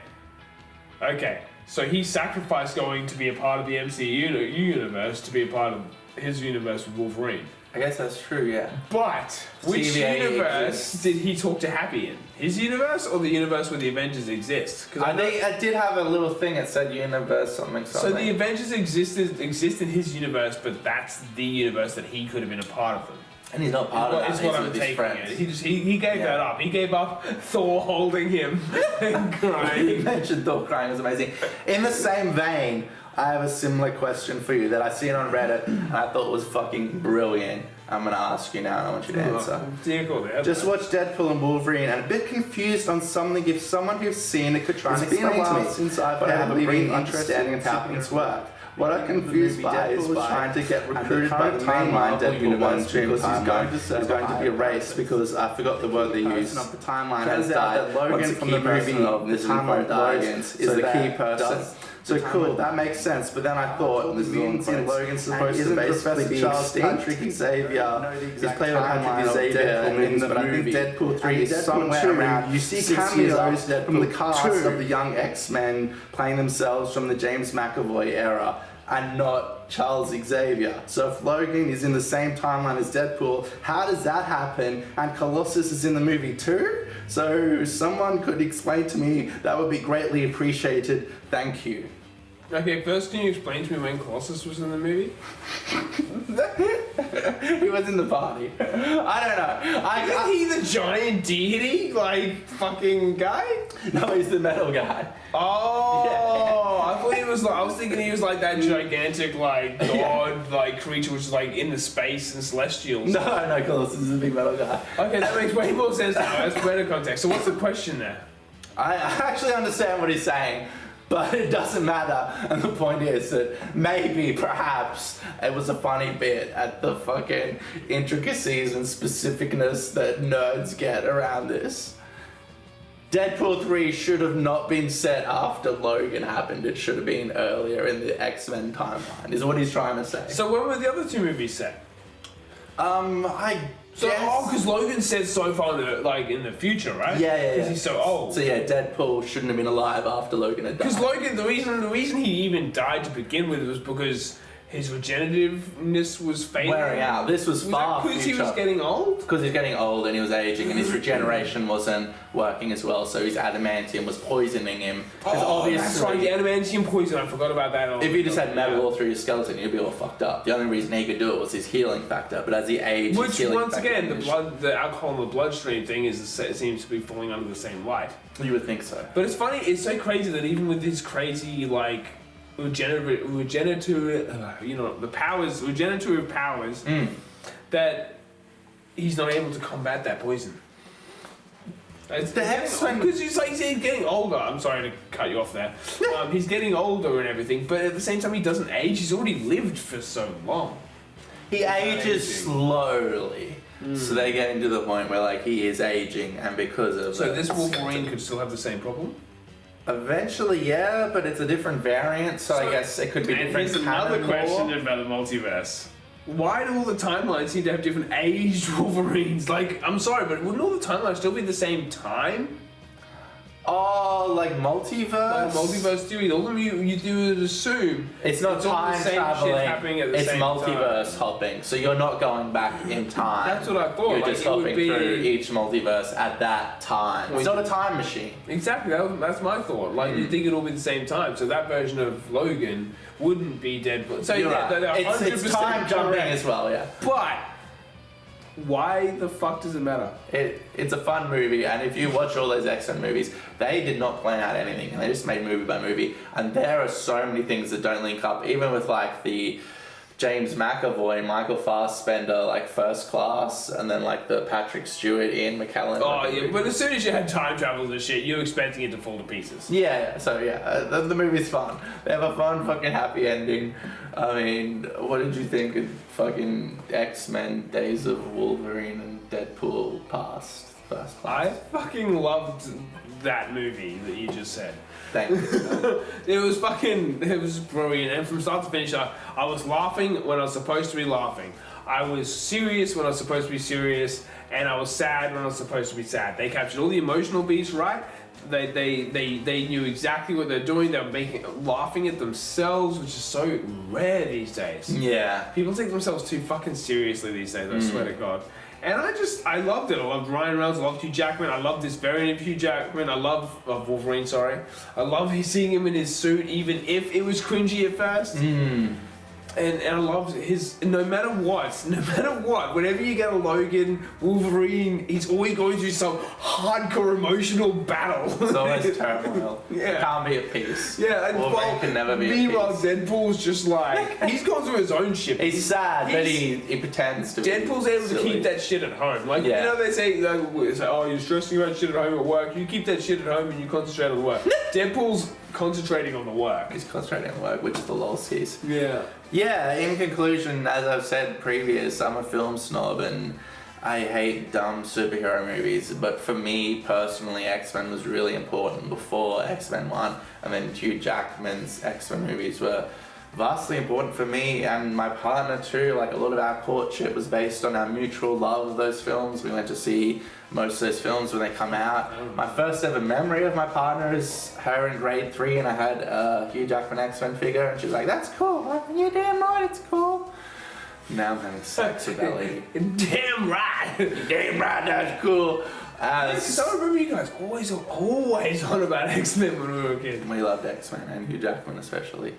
So he sacrificed going to be a part of the MCU universe to be a part of his universe with Wolverine. I guess that's true, yeah. But which TVA universe exists. did he talk to Happy in? His universe or the universe where the Avengers exist? Because I think I did have a little thing that said universe something. so the Avengers exist in his universe, but that's the universe that he could have been a part of them. And he's not part of that. Is He's what I'm with his taking friends. it. He gave that up. He gave up Thor holding him and You crying. mentioned Thor crying was amazing. In the same vein, I have a similar question for you that I seen on Reddit and I thought was fucking brilliant. I'm gonna ask you now and I want you to answer. Just watched Deadpool and Wolverine and a bit confused on something if someone who's seen it could try and explain to me since I've had a brief understanding of how things work. What I'm confused by is trying to get recruited by the mainline Deadpool ones because he's going to be erased because I forgot the word they used. Of the timeline Turns out that Logan from the movie, the timeline Logan, is the key person. So cool, that makes sense. But then I thought the mutants in Logan's supposed to basically be Charles Patrick Xavier. He's played by Patrick Xavier in the movie. Deadpool 3 is somewhere around. You see cameos from the cast of the young X-Men playing themselves from the James McAvoy era, and not Charles Xavier. So if Logan is in the same timeline as Deadpool, how does that happen? And Colossus is in the movie too? So someone could explain to me, that would be greatly appreciated. Thank you. Okay, first can you explain to me when Colossus was in the movie? He was in the party. I don't know. Isn't he the giant deity, like, fucking guy? No, he's the metal guy. Oh, Yeah. I thought he was like, I was thinking he was like that gigantic, like, god, like, creature which is like in the space and celestials. No, Colossus is a big metal guy. Okay, that makes way more sense now. That's better context. So what's the question there? I actually understand what he's saying, but it doesn't matter. And the point is that maybe, perhaps, it was a funny bit at the fucking intricacies and specificness that nerds get around this. Deadpool 3 should have not been set after Logan happened. It should have been earlier in the X-Men timeline, is what he's trying to say. So when were the other two movies set? Because Logan said so far in the future, right? Yeah. Because he's so old. So yeah, Deadpool shouldn't have been alive after Logan had died. Because Logan, the reason he even died to begin with was because his regenerativeness was fading. Wearing out. This was far because he future. was getting old? Because he's getting old and he was aging and his regeneration wasn't working as well, so his adamantium was poisoning him. That's right, the adamantium poison, I forgot about that. If you just had metal all through your skeleton, you'd be all fucked up. The only reason he could do it was his healing factor, but as he aged, his healing once factor again, diminished. the alcohol in the bloodstream thing seems to be falling under the same light. You would think so. But it's funny, it's so crazy that even with this crazy, like, regenerative powers, that he's not able to combat that poison. Because he's getting older. I'm sorry to cut you off there. He's getting older and everything, but at the same time he doesn't age. He's already lived for so long. He ages slowly. So they're getting to the point where like he is aging, and because of so this Wolverine could still have the same problem. Eventually, yeah, but it's a different variant, so I guess it could be different. Here's another question about the multiverse. Why do all the timelines seem to have different aged Wolverines? Like, I'm sorry, but wouldn't all the timelines still be the same time? Oh, like multiverse? Like multiverse theory. All of you do is assume it's not time traveling. It's multiverse hopping. So you're not going back in time. That's what I thought. You're just hopping through each multiverse at that time. It's not a time machine. Exactly. That's my thought. Like you think it'll all be the same time. So that version of Logan wouldn't be Deadpool. So you're right. It's time jumping as well. Yeah. But why the fuck does it matter? It's a fun movie, and if you watch all those X-Men movies, they did not plan out anything, and they just made movie by movie, and there are so many things that don't link up, even with like the James McAvoy, Michael Fassbender, like First Class, and then like the Patrick Stewart, Ian McKellen. Oh yeah, but as soon as you had time travel and shit, you're expecting it to fall to pieces. Yeah, so yeah, the movie's fun. They have a fun fucking happy ending. I mean, what did you think of fucking X-Men Days of Wolverine and Deadpool past First Class? I fucking loved that movie that you just said. Thank you. It was brilliant, and from start to finish, I was laughing when I was supposed to be laughing. I was serious when I was supposed to be serious, and I was sad when I was supposed to be sad. They captured all the emotional beats right. They knew exactly what they're doing. They were laughing at themselves, which is so rare these days. Yeah. People take themselves too fucking seriously these days, I swear to God. And I loved it. I loved Ryan Reynolds, I loved Hugh Jackman, I loved this variant of Hugh Jackman, I love Wolverine, sorry. I love seeing him in his suit, even if it was cringy at first. And I loved his, no matter what, whenever you get a Logan, Wolverine, he's always going through some hardcore emotional battle. It's always turmoil. Yeah. Can't be at peace. Yeah, and Wolverine can never be at meanwhile, peace. Deadpool's just like, he's gone through his own shit. He's sad, but he pretends to Deadpool's be able silly. to keep that shit at home. Like, you know, they say, oh, you're stressing about shit at home at work. You keep that shit at home and you concentrate on work. Deadpool's concentrating on the work. He's concentrating on work, which is the lolskies. Yeah. Yeah, in conclusion, as I've said previous, I'm a film snob, and I hate dumb superhero movies, but for me personally, X-Men was really important before X-Men 1, and then Hugh Jackman's X-Men movies were vastly important for me and my partner too. Like, a lot of our courtship was based on our mutual love of those films. We went to see most of those films when they come out. My first ever memory of my partner is her in grade 3, and I had a Hugh Jackman X-Men figure, and she was like, "That's cool." I'm like, "You're damn right, it's cool." Now I'm having sex with that lady. Damn right. Damn right, that's cool. Because I remember you guys always on about X-Men when we were kids. We loved X-Men and Hugh Jackman especially.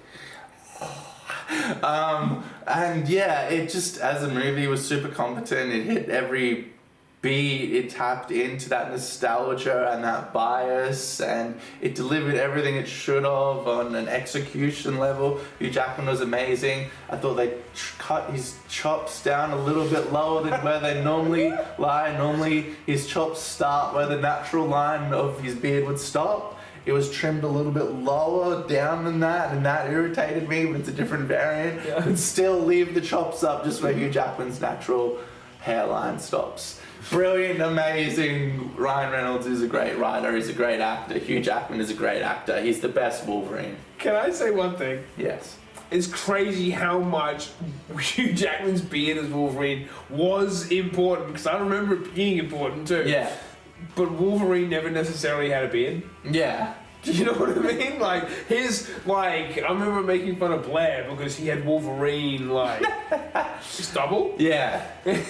And yeah, it just, as a movie, was super competent. It hit every beat. It tapped into that nostalgia and that bias, and it delivered everything it should have on an execution level. Hugh Jackman was amazing. I thought they cut his chops down a little bit lower than where they normally lie. Normally his chops start where the natural line of his beard would stop. It was trimmed a little bit lower down than that, and that irritated me, but it's a different variant. Yeah. And still leave the chops up just where Hugh Jackman's natural hairline stops. Brilliant, amazing. Ryan Reynolds is a great writer, he's a great actor. Hugh Jackman is a great actor. He's the best Wolverine. Can I say one thing? Yes. It's crazy how much Hugh Jackman's beard as Wolverine was important, because I remember it being important too. Yeah. But Wolverine never necessarily had a beard. Yeah. Do you know what I mean? Like, I remember making fun of Blair because he had Wolverine, stubble. Yeah. In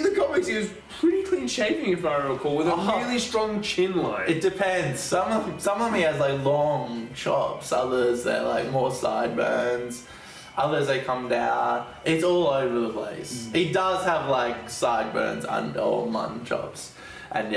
the comics, he was pretty clean shaven, if I recall, with a really strong chin line. It depends. Some of them he has long chops. Others they're more sideburns. Others they come down. It's all over the place. He does have sideburns under all mutton chops, and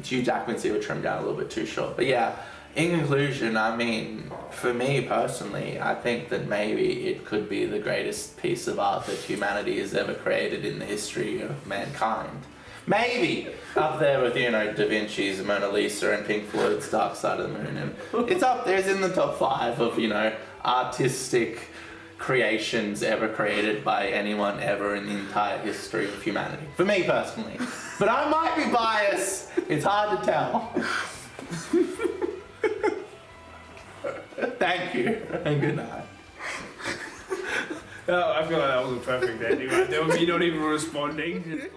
Hugh Jackman's here were trimmed down a little bit too short. But yeah, in conclusion, I mean, for me personally, I think that maybe it could be the greatest piece of art that humanity has ever created in the history of mankind. Maybe up there with Da Vinci's Mona Lisa and Pink Floyd's Dark Side of the Moon, and it's up there. It's in the top 5 of artistic creations ever created by anyone ever in the entire history of humanity. For me personally. But I might be biased. It's hard to tell. Thank you, and good night. Oh, I feel like that was a perfect ending right there. You're not even responding.